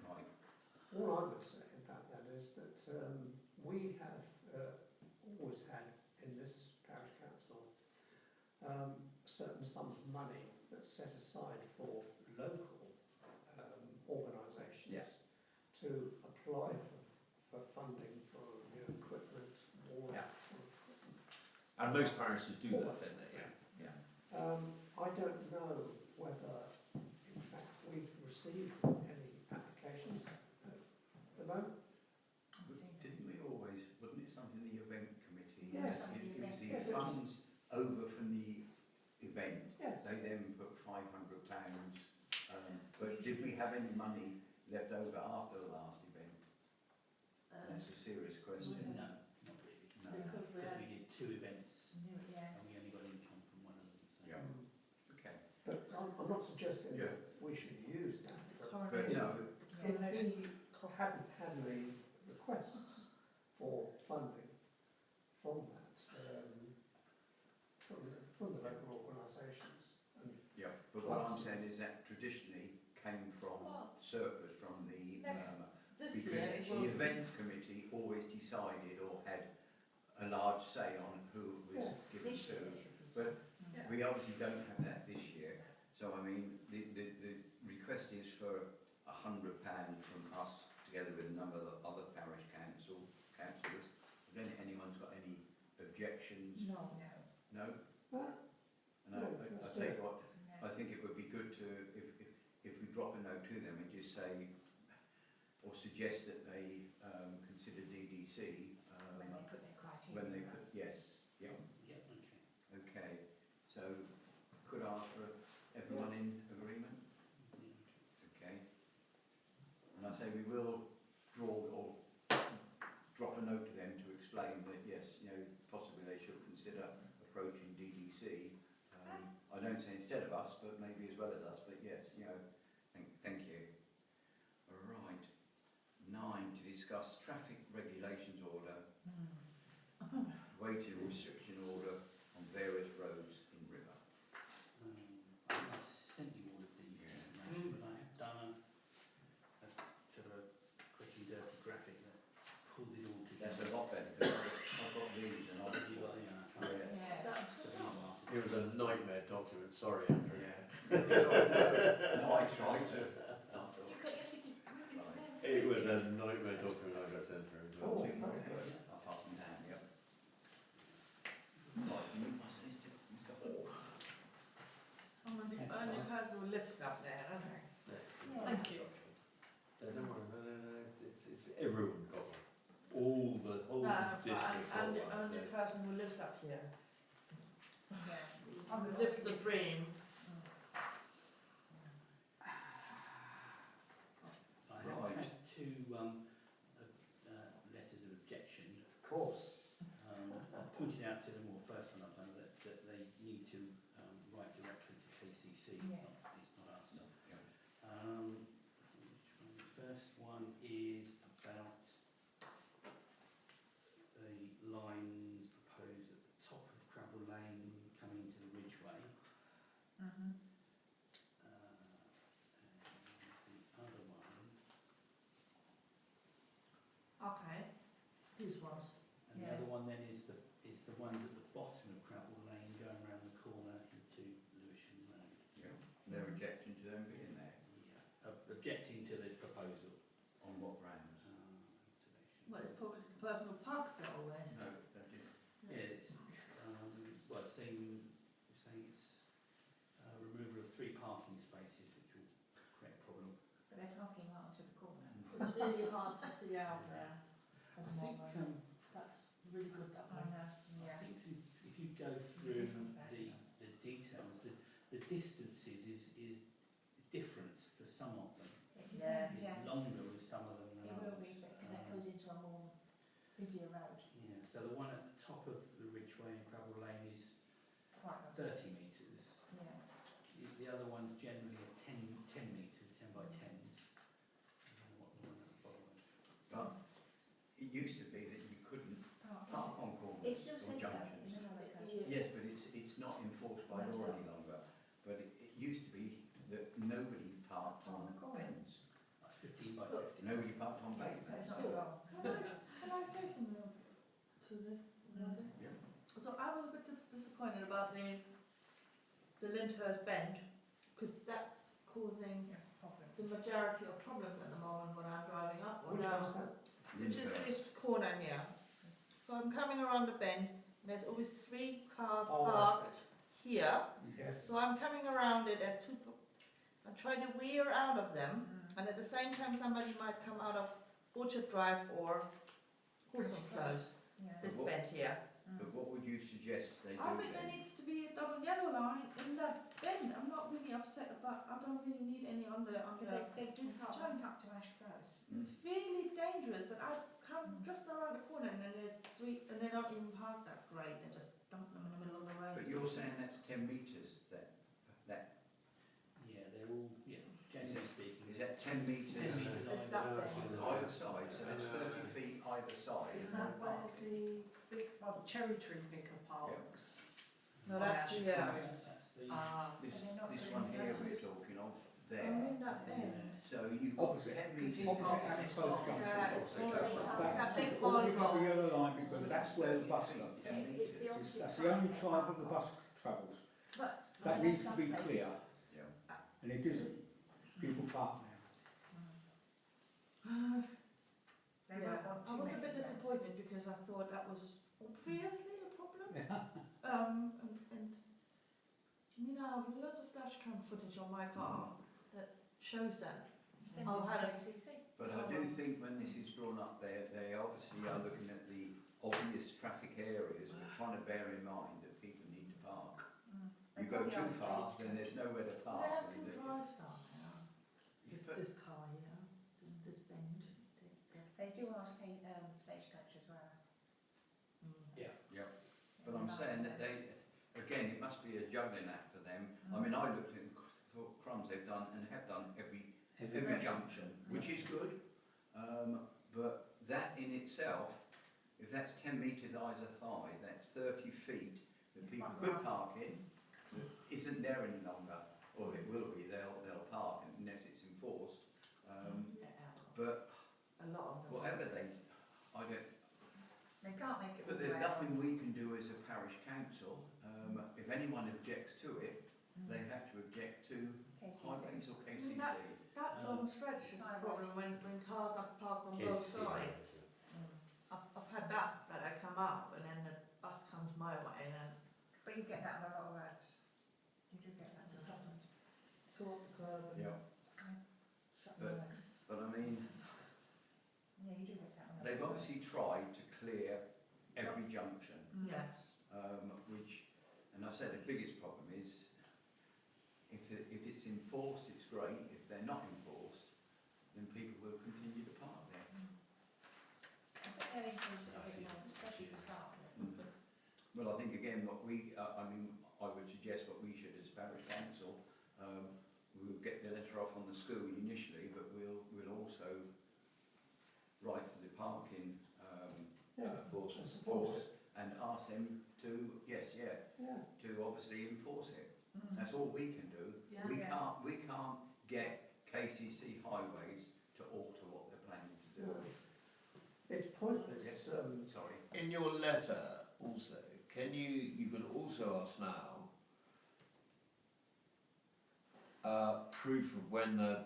Right. All I would say about that is that we have always had in this parish council a certain sum of money that's set aside for local organisations to apply for funding for new equipment, all that sort of equipment. And most parishes do that, don't they? Yeah. I don't know whether, in fact, we've received any applications at the moment. Didn't we always, wasn't it something the event committee? Yes. It was the Yes, it was. funds over from the event. Yes. They then put £500. But did we have any money left over after the last event? That's a serious question. No, not really. No. Because we had- we did 2 events Yeah. and we only got income from one of them. So. Yeah. Okay. But I'm not suggesting Yeah. that we should use that. But But no, Coronation if we hadn't had any requests for funding from that, from the local organisations. And Yeah, but what I'm saying is that traditionally came from Well, surplus from the, this because year it the will, events committee always decided or had a large say on who it was Yeah. given This year to. it should be. But Yeah. we obviously don't have that this year, so I mean, the request is for £100 from us, together with a number of other parish councillors. I don't think anyone's got any objections, no. no? Well, No, no, I let's tell do you it. what, I think it would be good to, if we drop a note to them and just say, or suggest that they consider DDC When they put their criteria. when they out. put, yes, yeah, Yeah, okay. okay. So could I ask for everyone in agreement? Yeah. Okay. And I say we will draw or drop a note to them to explain that, yes, you know, possibly they should consider approaching DDC. I don't say instead of us, but maybe as well as us, but yes, you know, thank you. Right. 9, to discuss traffic regulations order, weighting restriction order on various roads in River. I sent you all of the information, but I have done a sort of a quick and dirty graphic that pulls it all together. That's a lot better, because I've got these and I've You got, yeah, I tried Yeah. Yeah. to be marked. It was a nightmare document, sorry Andrew. Yeah. No, I tried to. You got your sticky. Right. It was a nightmare document I got sent through as well. Oh, very good. I'll pass them down, yep. Right, you pass these to Mr. Hall. I'm the only person who lifts up there, aren't I? Yeah. Thank you. No, don't worry, no, it's everyone got one. All the whole No, but district got I'm the one, only so. person who lives up here. Yeah. Who lives the dream. I have Right. had 2 letters of objection. Of course. I pointed out to them, or first one I've done, that they need to write directly to KCC. Yes. It's not us. Yeah. Which one? The first one is about the lines proposed at the top of Crabble Lane coming into the Ridgeway. Mhm. And the other one, Okay. These ones. and the Yeah. other one then is the ones at the bottom of Crabble Lane going around the corner into Lewisham Road. Yeah. They're objecting to them being there. Yeah. Objecting to this proposal. On what grounds? Well, it's probably the person who parks there always. No, they're just, Yeah, it's, well, saying it's removal of 3 parking spaces, which will create a problem. But they're parking right onto the corner. It's really hard to see out there I at the think, moment. That's really good that I way. know, I yeah. think if you go through the details, the distances is different for some of them. Yeah. It's Yes, longer with some of them it than will others. be, because that goes into a more busier road, Yeah, so the one at the top of the Ridgeway in Crabble Lane is quite a 30 metres. yeah. The other one's generally a 10 metres, 10 by 10s. I don't know what the one at the bottom is. but it used to be that you couldn't Park. park on corners It still or says so junctions. in another code. Yes, but it's not enforced by law any longer. But it used to be that nobody parked On on the corner. bends. Like 15 by 50. Nobody parked on Yeah, so it's pavements. not wrong. Can I say something to this? Yeah. So I was a bit disappointed about the Lyndhurst bend, because that's causing Yeah, problems. the majority of problems at the moment when I'm driving up or Which down. one's that? Which is Lyndhurst. this corner here. So I'm coming around the bend, and there's always 3 cars Oh, I parked here. Yes. So I'm coming around it, there's 2, I'm trying to veer out of them, Mm. and at the same time somebody might come out of Orchard Drive or Hawthorne Close, Yeah. this What- bend here. But what would you suggest they do I think there then? needs to be a double yellow line in that bend. I'm not really upset about, I don't really need any on the, Because they can park right Giant- up to Ash Close. It's really dangerous that I come just around the corner and then there's 3, and they don't even park that great, they just dump them in the middle of the road. But you're saying that's 10 metres that Yeah, they're all, generally speaking, is is that 10 metres 10 metres It's either up there. either side, so that's 30 feet either side. Isn't that where the big cherry tree picker parks? No, on that's Ash the, Close? That's the, Ah, This, But they're not this doing one this. here we're talking of Oh, there. in that bend. So you've got Opposite. 10 Because metres. he Opposite asked Ash me Close to- junction. Yeah, it's Opposite all- Ash Close. I That's think all you got the Volvo. yellow line because that's where the bus 30 goes. feet, 10 It's the metres. opposite That's the side only of side car that the park. bus travels. But That I know needs to some be places- clear, Yeah. and it isn't. People park there. They Yeah, won't want I too was a many bit there. disappointed because I thought that was obviously a problem. And you know, I have lots of dash cam footage on my car that shows that. Send I'll it to have- KCC. But I do think when this is drawn up there, they obviously are looking at the obvious traffic areas, but trying to bear in mind that people need to park. They You go probably too are far, stagecoach. then there's nowhere to They park. have and two they- drives down here. Yeah, This, but- this car here, this bend. They do ask stagecoach as well. yeah. But I'm saying that they, again, it must be a juggling act for them. I mean, I looked at it and thought, crumbs, they've done and have done every junction, which is good. But that in itself, if that's 10 metres either side, that's 30 feet that It's people quite could wide. park in, that isn't there any longer, or it will be, they'll park unless it's enforced. But A lot of them. whatever they, I don't, They can't make it all but the there's way nothing along. we can do as a parish council. If anyone objects to it, they have to object to KCC. highways or KCC. That long stretch is the problem when cars are parked on both sides. I've had that I come up and then the bus comes my way and then But you get that on a lot of roads. You do get that. just have to go up the curb and Yeah, shut the But- legs. but I mean, Yeah, you do get that on a lot they've of obviously tried to clear every junction, Yes. which, and I said the biggest problem is if it's enforced, it's great. If they're not enforced, then people will continue to park there. I think they're inclusive of it all, especially to start with. Well, I think again, what we, I mean, I would suggest what we should as parish council, we'll get the letter off on the school initially, but we'll also write to the parking force I suppose and ask them to, to obviously enforce it. That's all we can do. Yeah. We can't get KCC highways to alter what they're planning to do. it's pointless, Sorry. In your letter also, you can also ask now, proof of when the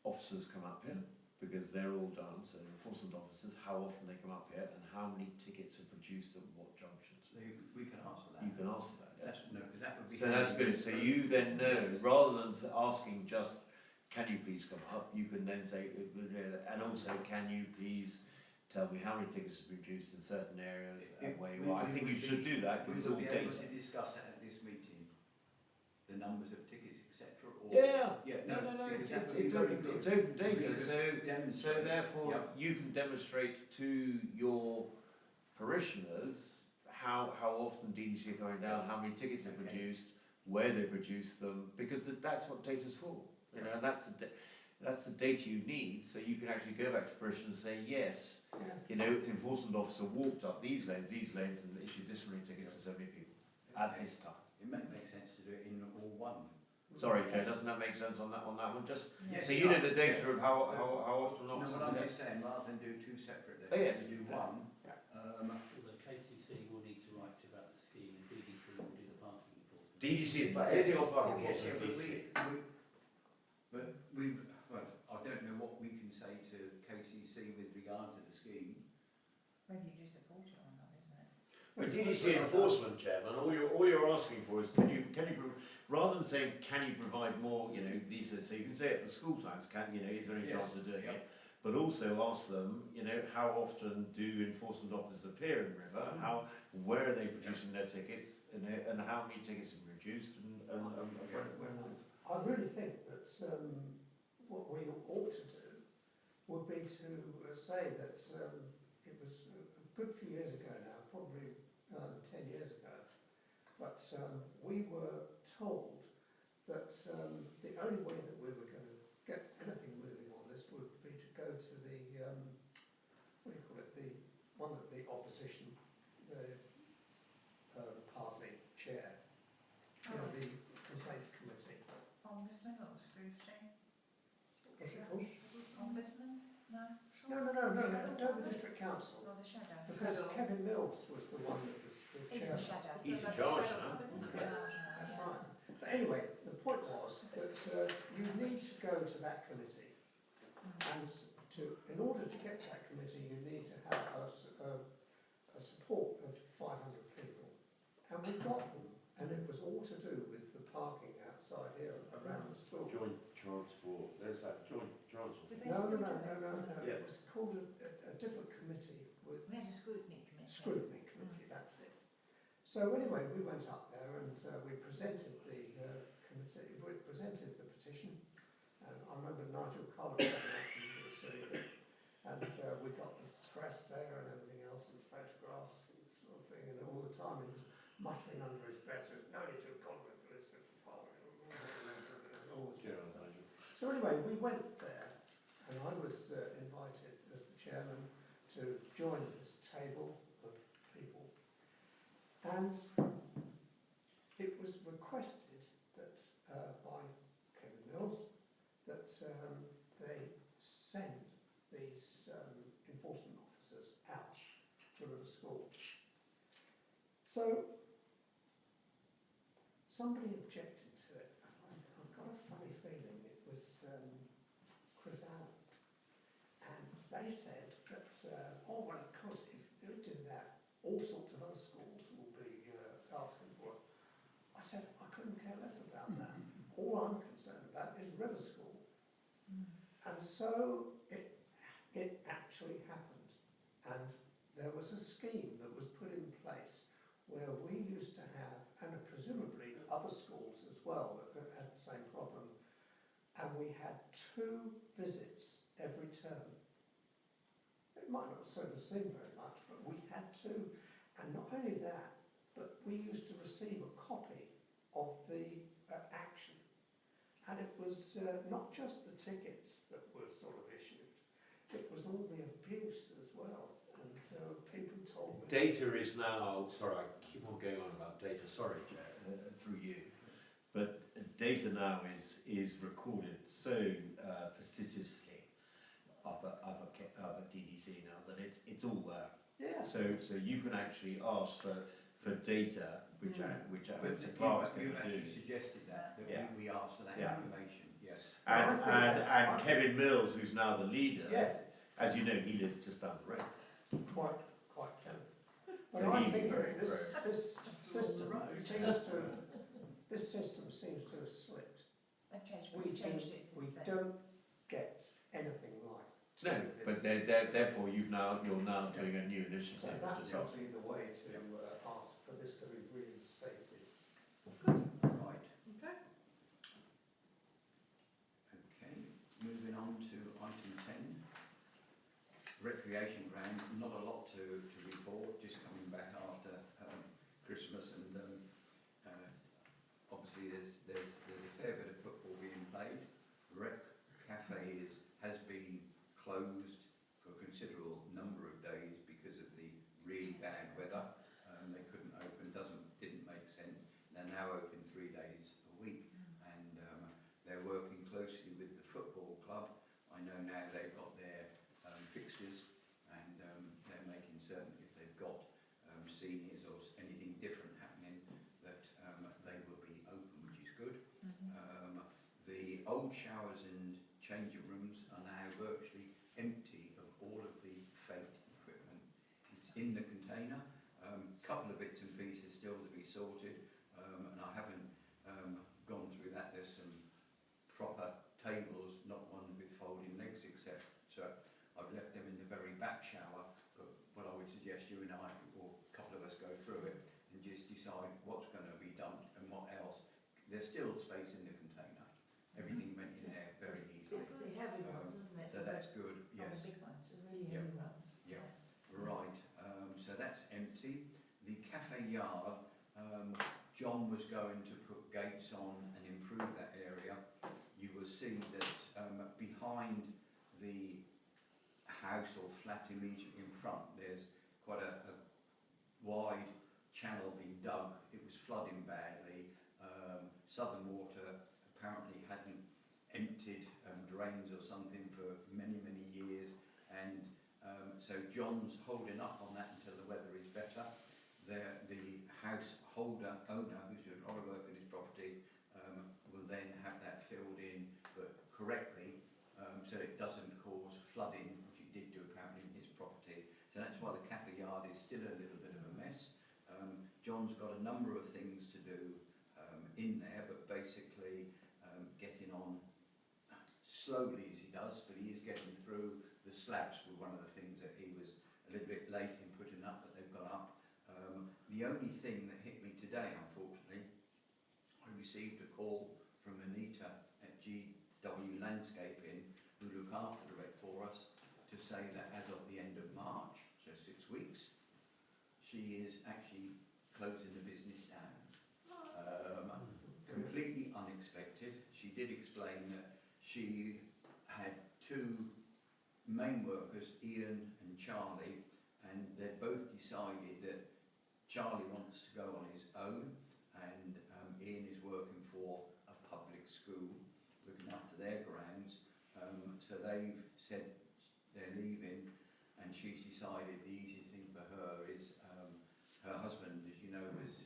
officers come up here, because they're all done, so enforcement officers, how often they come up here and how many tickets are produced at what junctions. We can ask for that. You can ask for that, yeah. That's, no, because that would be. So that's good, so you then know, rather than asking just, can you please come up, you can then say, and also, can you please tell me how many tickets are produced in certain areas and where you are. I think you should do that We because it's will all be able data. to discuss that at this meeting, the numbers of tickets, etc. Or Yeah, no, no, because it's, that it's, would be it's, very open, good. it's open data, We could so demonstrate. therefore Yeah. you can demonstrate to your parishioners how often DDC are going down, how many tickets are Okay. produced, where they produce them, because that's what data's for. You know, and that's the data you need, so you can actually go back to parishioners and say, yes, you know, an enforcement officer walked up these lanes, and issued this many tickets to so many people at this time. It may make sense to do it in all one. Sorry, Joe, doesn't that make sense on that one? Just Yes, so you know the data yeah. of how often No, officers but are I'm there. just saying, rather than do two separate Oh, yes. letters, we do one. Although KCC will need to write about the scheme and DDC will do the parking enforcement. DDC is anything on parking Yes, enforcement, yeah, DDC. well, I don't know what we can say to KCC with regard to the scheme. Whether you do support it or not, isn't it? But DDC enforcement, Chairman, all you're asking for is rather than saying can you provide more, you know, these are, so you can say at the school times, is there any Yes, chance of doing yeah. it? But also ask them, you know, how often do enforcement officers appear in River? Where are they producing their tickets, and how many tickets are produced, and when I really think that what we ought to do would be to say that it was a good few years ago now, probably 10 years ago, but we were told that the only way that we were going to get anything moved what's it called? Ombudsman? No? Dover District Council. Or the shadow? Because Kevin Mills was the one that was the He was the chairman. shadow. He's in So like charge the shadow now. puppet, isn't Yes, it? that's right. But anyway, the point was that you need to go to that committee, and in order to get to that committee, you need to have a support of 500 people, and we got them, and it was all to do with the parking outside here around the school. Joint transport, there's that joint transport. Did they No, still no, do no, it? no, no. Yeah. It was called a different committee with We had a scrutiny committee. scrutiny committee. That's it. So anyway, we went up there and we presented the committee. We presented the petition, and I remember Nigel Collins came out and received it, and we got the press there and everything else, and photographs and sort of thing. And all the time he was muttering under his breath, "There's no need to have gone with this." All this Yeah, sort of stuff. Nigel. So anyway, we went there, and I was invited as the chairman to join this table of people. And it was requested that by Kevin Mills that they send these enforcement officers out to River School. So somebody objected to it. I've got a funny feeling it was Chris Allen. And they said that, oh, well, of course, if they do that, all sorts of other schools will be asking for it. I said, I couldn't care less about that. All I'm concerned about is River School. And so it actually happened. And there was a scheme that was put in place where we used to have, and presumably other schools as well that had the same problem, and we had 2 visits every term. It might not sort of seem very much, but we had 2. And not only that, but we used to receive a copy of the action. And it was not just the tickets that were sort of issued, it was all the abuse as well. And people told me... Data is now, sorry, I keep on going on about data, sorry, Chair, through you. But data now is recorded so facetiously up at DDC now that it's all there. Yeah. So you can actually ask for data, which But the clerk's you going to actually do. suggested that Yeah. we asked for that Yeah. information, yes. And Kevin Mills, who's now the leader, Yes, as you know, he lives just down the road. quite can. But So I he's think very this Just system along the road. seems to have slipped. They changed We it we since then. don't get anything like. No, but therefore you're now doing a new So initiative. that just would ask. be the way to ask for this to be reinstated. Right, Okay. okay. Moving on to item 10. Recreation ground, not a lot to report, just coming back after Christmas, and obviously there's a fair bit of football being played. Rec Cafe has been closed for a considerable number of days because of the really bad weather. They couldn't open, didn't make sense. They're now open 3 days a week, and they're working closely with the football club. I know now they've got their fixtures, and they're making certain if they've got seniors or anything different happening that they will be open, which is good. The old showers and changing rooms are now virtually empty of all of the fake equipment. It's in the container. Couple of bits and pieces still to be sorted, and I haven't gone through that. There's some proper tables, not one with folding legs, etc. I've left them in the very back shower, but what I would suggest you and I, or a couple of us, go through it and just decide what's going to be dumped and what else. There's still space in the container. Everything went in there very easily. It's the heavy ones, isn't it? So that's good, Oh, the yes. big ones. The really Yeah. heavy ones. Yeah. Right, so that's empty. The cafe yard, John was going to put gates on and improve that area. You will see that behind the house or flat immediately in front, there's quite a wide channel being dug. It was flooding badly. Southern Water apparently hadn't emptied and rains or something for many, many years, and so John's holding up on that until the weather is better. The householder owner, who's doing a lot of work on his property, will then have that filled in, but correctly, so it doesn't cause flooding, which it did do apparently in his property. So that's why the Kappa yard is still a little bit of a mess. John's got a number of things to do in there, but basically getting on slowly as he does, but he is getting through. The slabs were one of the things that he was a little bit late in putting up, but they've got up. The only thing that hit me today, unfortunately, I received a call from Anita at GW Landscaping, who look after the wreck for us, to say that as of the end of March, so 6 weeks, she is actually closing the business down. Completely unexpected. She did explain that she had two main workers, Ian and Charlie, and they both decided that Charlie wants to go on his own, and Ian is working for a public school, looking after their grounds. So they've said they're leaving, and she's decided the easiest thing for her is her husband, as you know, was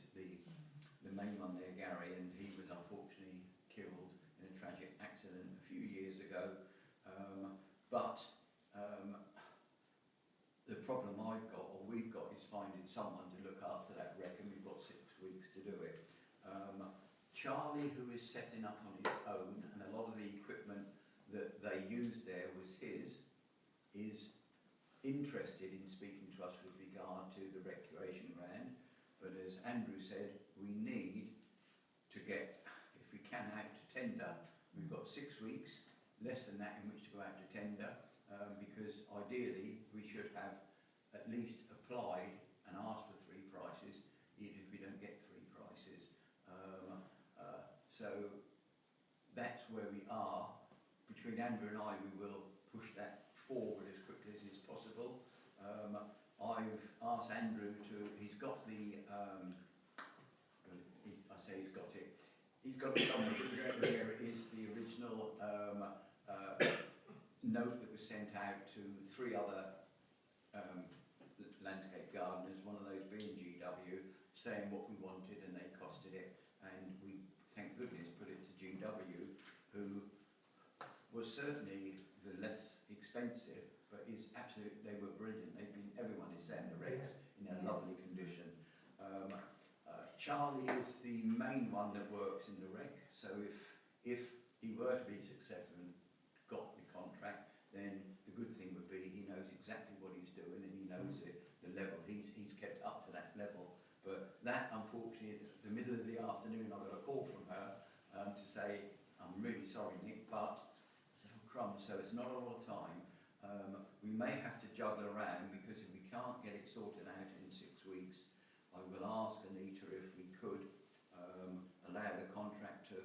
the main one there, Gary, and he was unfortunately killed in a tragic accident a few years ago. The problem I've got, or we've got, is finding someone to look after that wreck, and we've got 6 weeks to do it. Charlie, who is setting up on his own, and a lot of the equipment that they used there was his, is interested in speaking to us with regard to the recreation ground. But as Andrew said, we need to get, if we can, out to tender. We've got 6 weeks, less than that, in which to go out to tender, because ideally we should have at least applied and asked for 3 prices, even if we don't get 3 prices. So that's where we are. Between Andrew and I, we will push that forward as quickly as is possible. I've asked Andrew to, he's got the, I say he's got it, he's got it somewhere, where it is the original note that was sent out to 3 other landscape gardeners, one of those being GW, saying what we wanted, and they costed it, and we, thank goodness, put it to GW, who was certainly the less expensive, but is absolute, they were brilliant. They've been, everyone is saying the wreck's in a lovely condition. Charlie is the main one that works in the wreck, so if he were to be successful and got the contract, then the good thing would be he knows exactly what he's doing, and he knows it, the level, he's kept up to that level. But that, unfortunately, at the middle of the afternoon, I got a call from her to say, I'm really sorry, Nick, but I said, oh crumbs, so it's not a lot of time. We may have to juggle around, because if we can't get it sorted out in 6 weeks, I will ask Anita if we could allow the contract to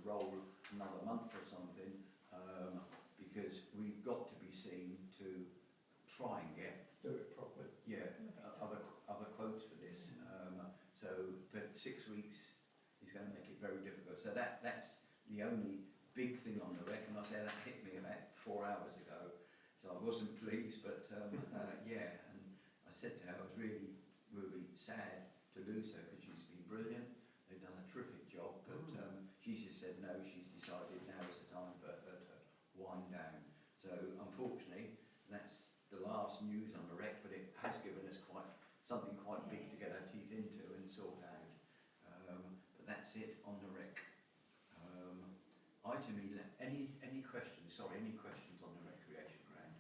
roll another month or something, because we've got to be seen to try and get Do it properly. other quotes for this. But 6 weeks is going to make it very difficult. So that's the only big thing on the wreck, and I say that hit me about 4 hours ago. So I wasn't pleased, but yeah. And I said to her, I was really sad to lose her, because she's been brilliant. They've done a terrific job, but she just said no. She's decided now is the time for her to wind down. So unfortunately, that's the last news on the wreck, but it has given us something quite big to get our teeth into and sort out. But that's it on the wreck. Item 11. Any questions? Sorry, any questions on the recreation ground?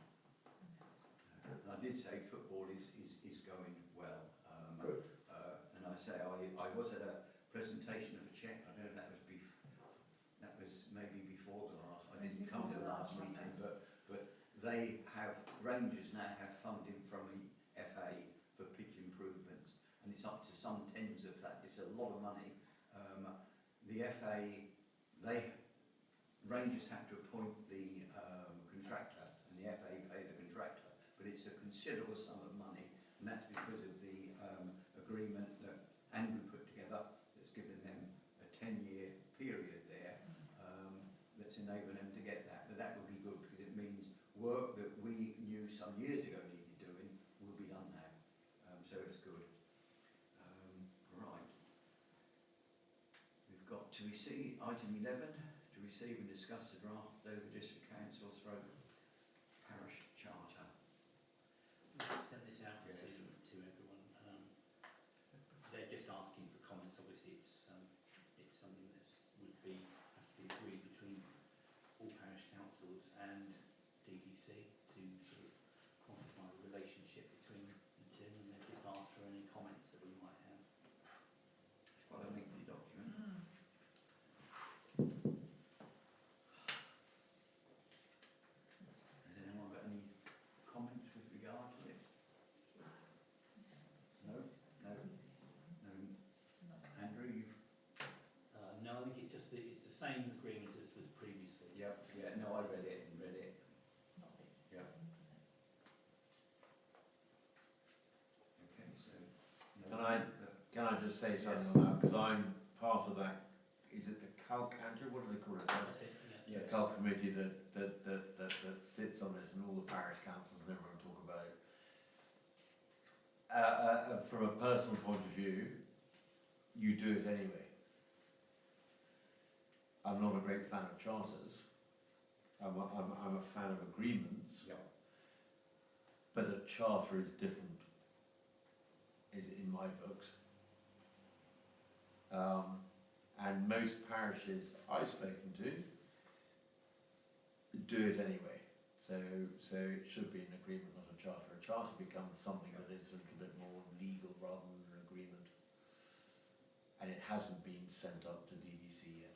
And I did say football is going well. Good. And I say I was at a presentation of a cheque. I don't know if that was maybe before the last. I didn't come to the last meeting, but they have, Rangers now have funding from the FA for pitch improvements, and it's up to some tens of that. It's a lot of money. The FA, Rangers have to appoint the contractor, and the FA pay the contractor, but it's a considerable sum of money, and that's because of the agreement that Andrew put together that's given them a 10-year period there, that's enabled them to get that. But to receive, item 11, to receive and discuss the draft Dover District Council / Parish Charter. Send this out Yes. to everyone. They're just asking for comments. Obviously, it's something that would be have to be agreed between all parish councils and DDC to sort of quantify the relationship between the two, and they've just asked for any comments that we might have. It's quite a lengthy document. Has anyone got any comments with regard to it? No? No? No? Andrew, you've... No, I think it's the same agreement as was previously. Yep, yeah, no, I read it. Not this is Yeah. isn't it? Okay, so... no, Can I just say something Yes. on that? Because I'm part of that, is it the CALC, Andrew, what do they call it? That's it, yeah. Yes. The CALC committee that sits on it, and all the parish councils and everyone talk about it. From a personal point of view, you do it anyway. I'm not a great fan of charters. I'm a fan of agreements, Yep. but a charter is different in my books. And most parishes I've spoken to do it anyway. So it should be an agreement, not a charter. A charter becomes something that is a little bit more legal rather than an agreement. And it hasn't been sent up to DDC yet.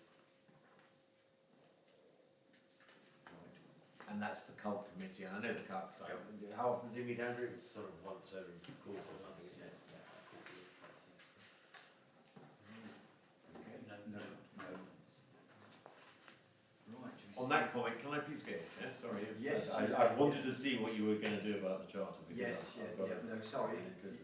Right. And that's the CULT committee. And I know the CULT, how often do we meet, Andrew? It's sort of once every quarter or something, isn't it? Okay, No. no. Right. On that comment, can I please go? Yeah, sorry. Yes, I wanted to see what you were going to do about the charter. because Yes, I've yeah, got yeah, no, sorry. an interest.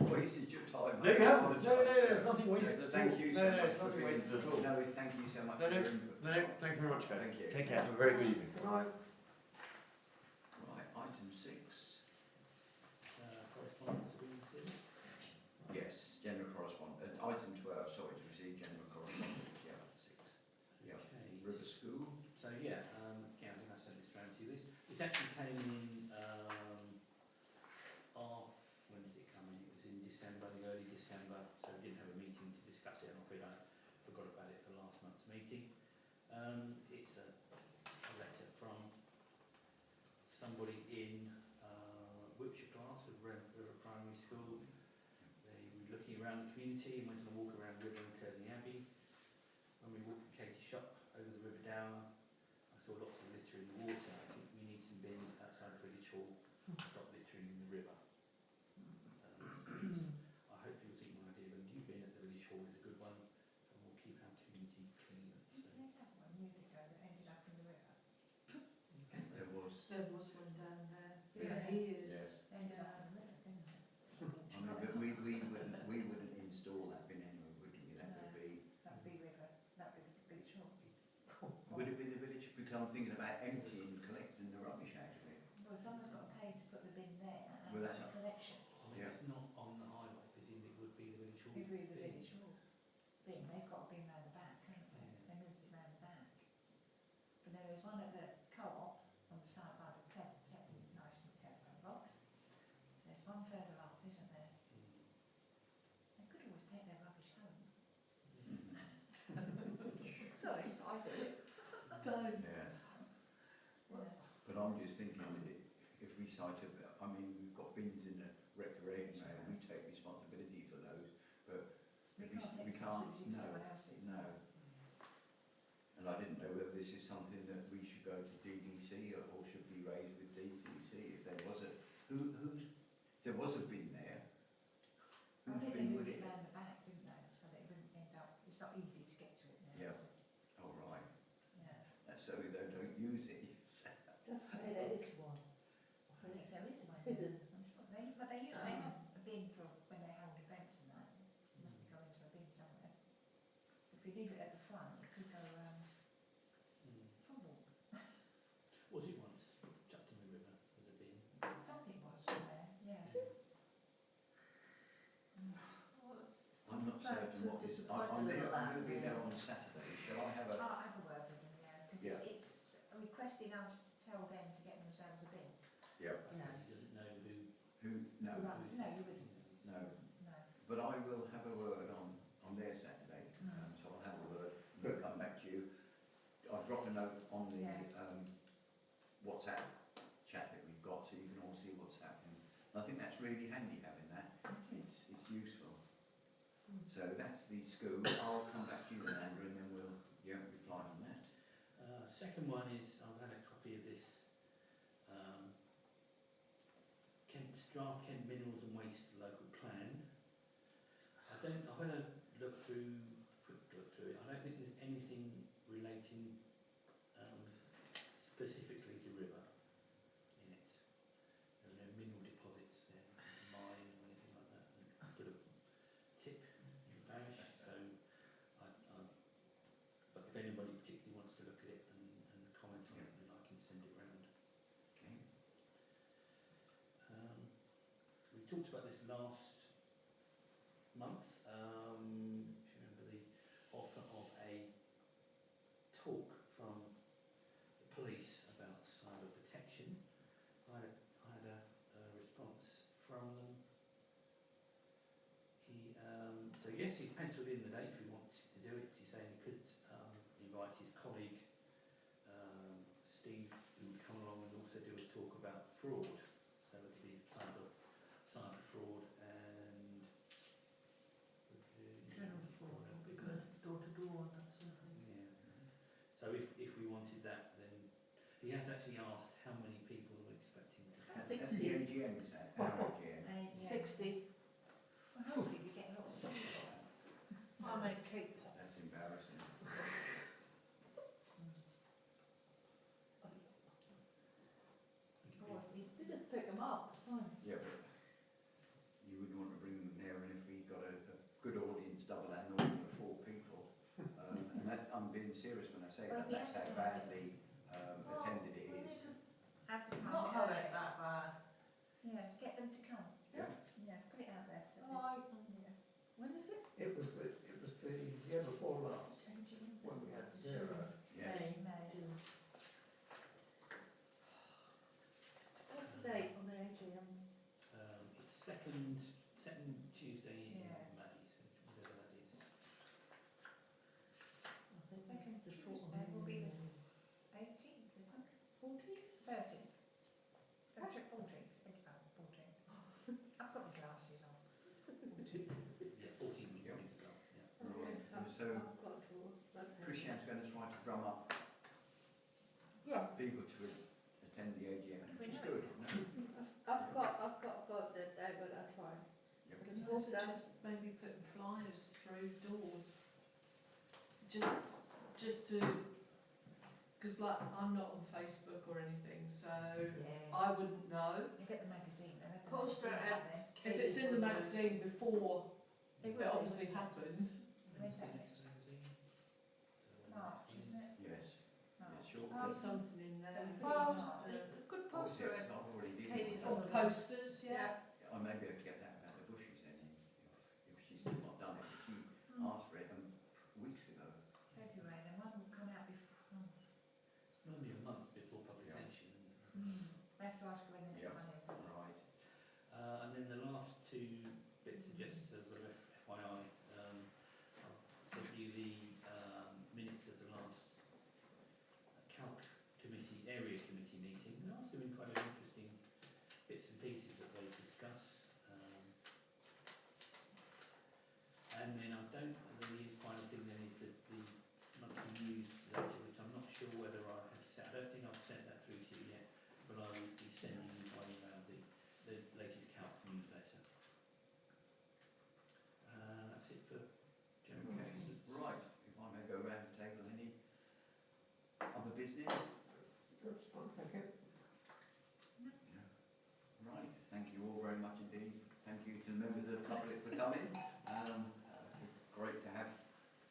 Wasted your time. No, you I haven't. No, apologise. there's nothing wasted at all. Thank you No, so no, much it's for nothing being- wasted at all. No, thank you so much No, for your input. No, thank you very much, guys. Thank you. Take care. Have a very good evening. Right, item 6. Correspondence to be received. Yes, general correspondence. Item 12, sorry, to receive general correspondence. Yeah, 6. Yeah. Okay. River School. So yeah, I think I sent this round to you. This actually came in when did it come in? It was in December, the early December. So we didn't have a meeting to discuss it. I'm afraid I forgot about it for last month's meeting. It's a letter from somebody in Wiltshire class of River Primary School. They were looking around the community and went on a walk around the river in Kersney Abbey. When we walked from Katie's shop over the River Dower, I saw lots of litter in the water. I think we need some bins outside the village hall to stop littering in the river. I hope you'll think my idea of a new bin at the village hall is a good one, and we'll keep our community clean. Didn't they have one years ago that ended up in the river? There was. There was one down there for Yeah. years. Yes. Ended up in the river, didn't it? I mean, but we wouldn't install that bin anyway, would we? That would be. That would be river, that would be village hall. Would it be the village? Because I'm thinking about emptying and collecting the rubbish out of it. Well, someone's got to pay to put the bin there and Well, that's the collection. I mean, Yeah. it's not on the highway, I presume it would be the village hall. It'd be the bin. village hall bin, they've got a bin round the back, haven't they? Yeah. They moved it round the back. But then there's one at the co-op on the side by the nice new telephone box. There's one further up, isn't there? Mm. They could always take their rubbish home. Mm. Sorry, I do it. Don't. Yes. Yeah. But I'm just thinking that if we cite I mean, we've got bins in the recreation area, we take responsibility for those, but We if can't take we can't, responsibility for no, someone else's. no. And I didn't know whether this is something that we should go to DDC or should be raised with DDC if there was a, if there was a bin there, I whose think they bin would moved it it? round the back, didn't they, so that it wouldn't end up, it's not easy to get to it now, Yeah. is it? Oh, right, Yeah. that's so they don't use it. Just say there is one. I think there is one, Hidden. I'm sure, they have a bin for when they hold events and that, it must be going to a bin somewhere. If you leave it at the front, it could go, Mm. fumble, Was it once chucked in the river with a bin? something was from there, yeah. I'm not certain what this, Disappointed I'm with going to be that. there on Saturday. will have a word on their Saturday, so I'll have a word and we'll come back to you. I'll drop a note on the Yeah. WhatsApp chat that we've got so you can all see what's happening. And I think that's really handy having that. It's useful. So that's the school. I'll come back to you then, Andrew, and then we'll reply on that. Second one is, I've had a copy of this draft Kent Minerals and Waste Local Plan. I've had a quick look through it. I don't think there's anything relating specifically to river in it. There are no mineral deposits there, mine or anything like that. And a bit of tip in the parish, so but if anybody particularly wants to look at it and comment on it, then I can send it round. Okay. We talked about this last month. If you remember the offer of a talk from the police about cyber protection. I had a response from them. So yes, he's penciled in the date if he wants to do it. He's saying he could invite his colleague Steve, who would come along and also do a talk about fraud. So it'll be cyber fraud and General fraud would be good, door to door and that sort of thing. yeah. So if we wanted that, then he has actually asked how many people we're expecting to At come. the AGM, is that? Our AGM. Yeah. 60. Well, hopefully we get lots of people. I'll make cake That's pops. embarrassing. Oh, you just pick them up, it's fine. Yeah, but you wouldn't want to bring them there, and if we got a good audience, double our normal of 4 people, and that, I'm being serious when I say that, that's how badly attended it is. Advertise Not it have early. it that bad. Yeah, get them to come. Yeah. Yeah, put it out there. Yeah. When is it? It was the year before last, when we had 0. Yes. May. What's the date on the AGM? It's second Tuesday in Yeah. May, so whatever that is. I think Second the Tuesday will be the 18th, isn't it? 14th? 13th. 14th, beg your pardon, 14th. I've got my glasses on. Yeah, 14 weeks Yep. to go. Yeah. Right. So I've got to. Christian's going to try to drum up Yeah. people to attend the AGM, which is We know. good. No? I've got that day, but I'll try. Yep. Can I suggest maybe putting flyers through doors? Just to, because like I'm not on Facebook or anything, so I wouldn't know. You get the magazine, then. Poster out at there. If it's in the magazine before It it will be. obviously happens, When's that? Next magazine. March, isn't it? Yes. March. Yes, sure. have something in there. Well, just, a good Oh, poster yes, at I've already did Katie's one. or posters, yeah. I may be able to get that about the bushes then, if she's still not done it, but she asked for it weeks ago. February, then one will come out before. Normally a month before publication. We have to ask when the next Yeah. one is. Right. And then the last 2 bits are just as a FYI. I've sent you the minutes of the last Calc Committee, Area Committee meeting. There are some quite interesting bits and pieces that they discuss. And then the final thing then is that the monthly newsletter, which I'm not sure whether I have sent, I don't think I've sent that through to you yet, but I will be sending you by email the latest Calc newsletter. That's it for general Okay, business. right. If I may go round the table, any other business? That's fine, thank you. No. Right, thank you all very much indeed. Thank you to the members of the public for coming. It's great to have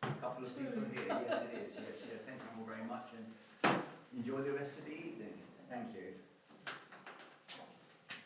a couple of people here. Yes, it is. Yes, yeah. Thank you all very much and enjoy the rest of the evening. Thank you.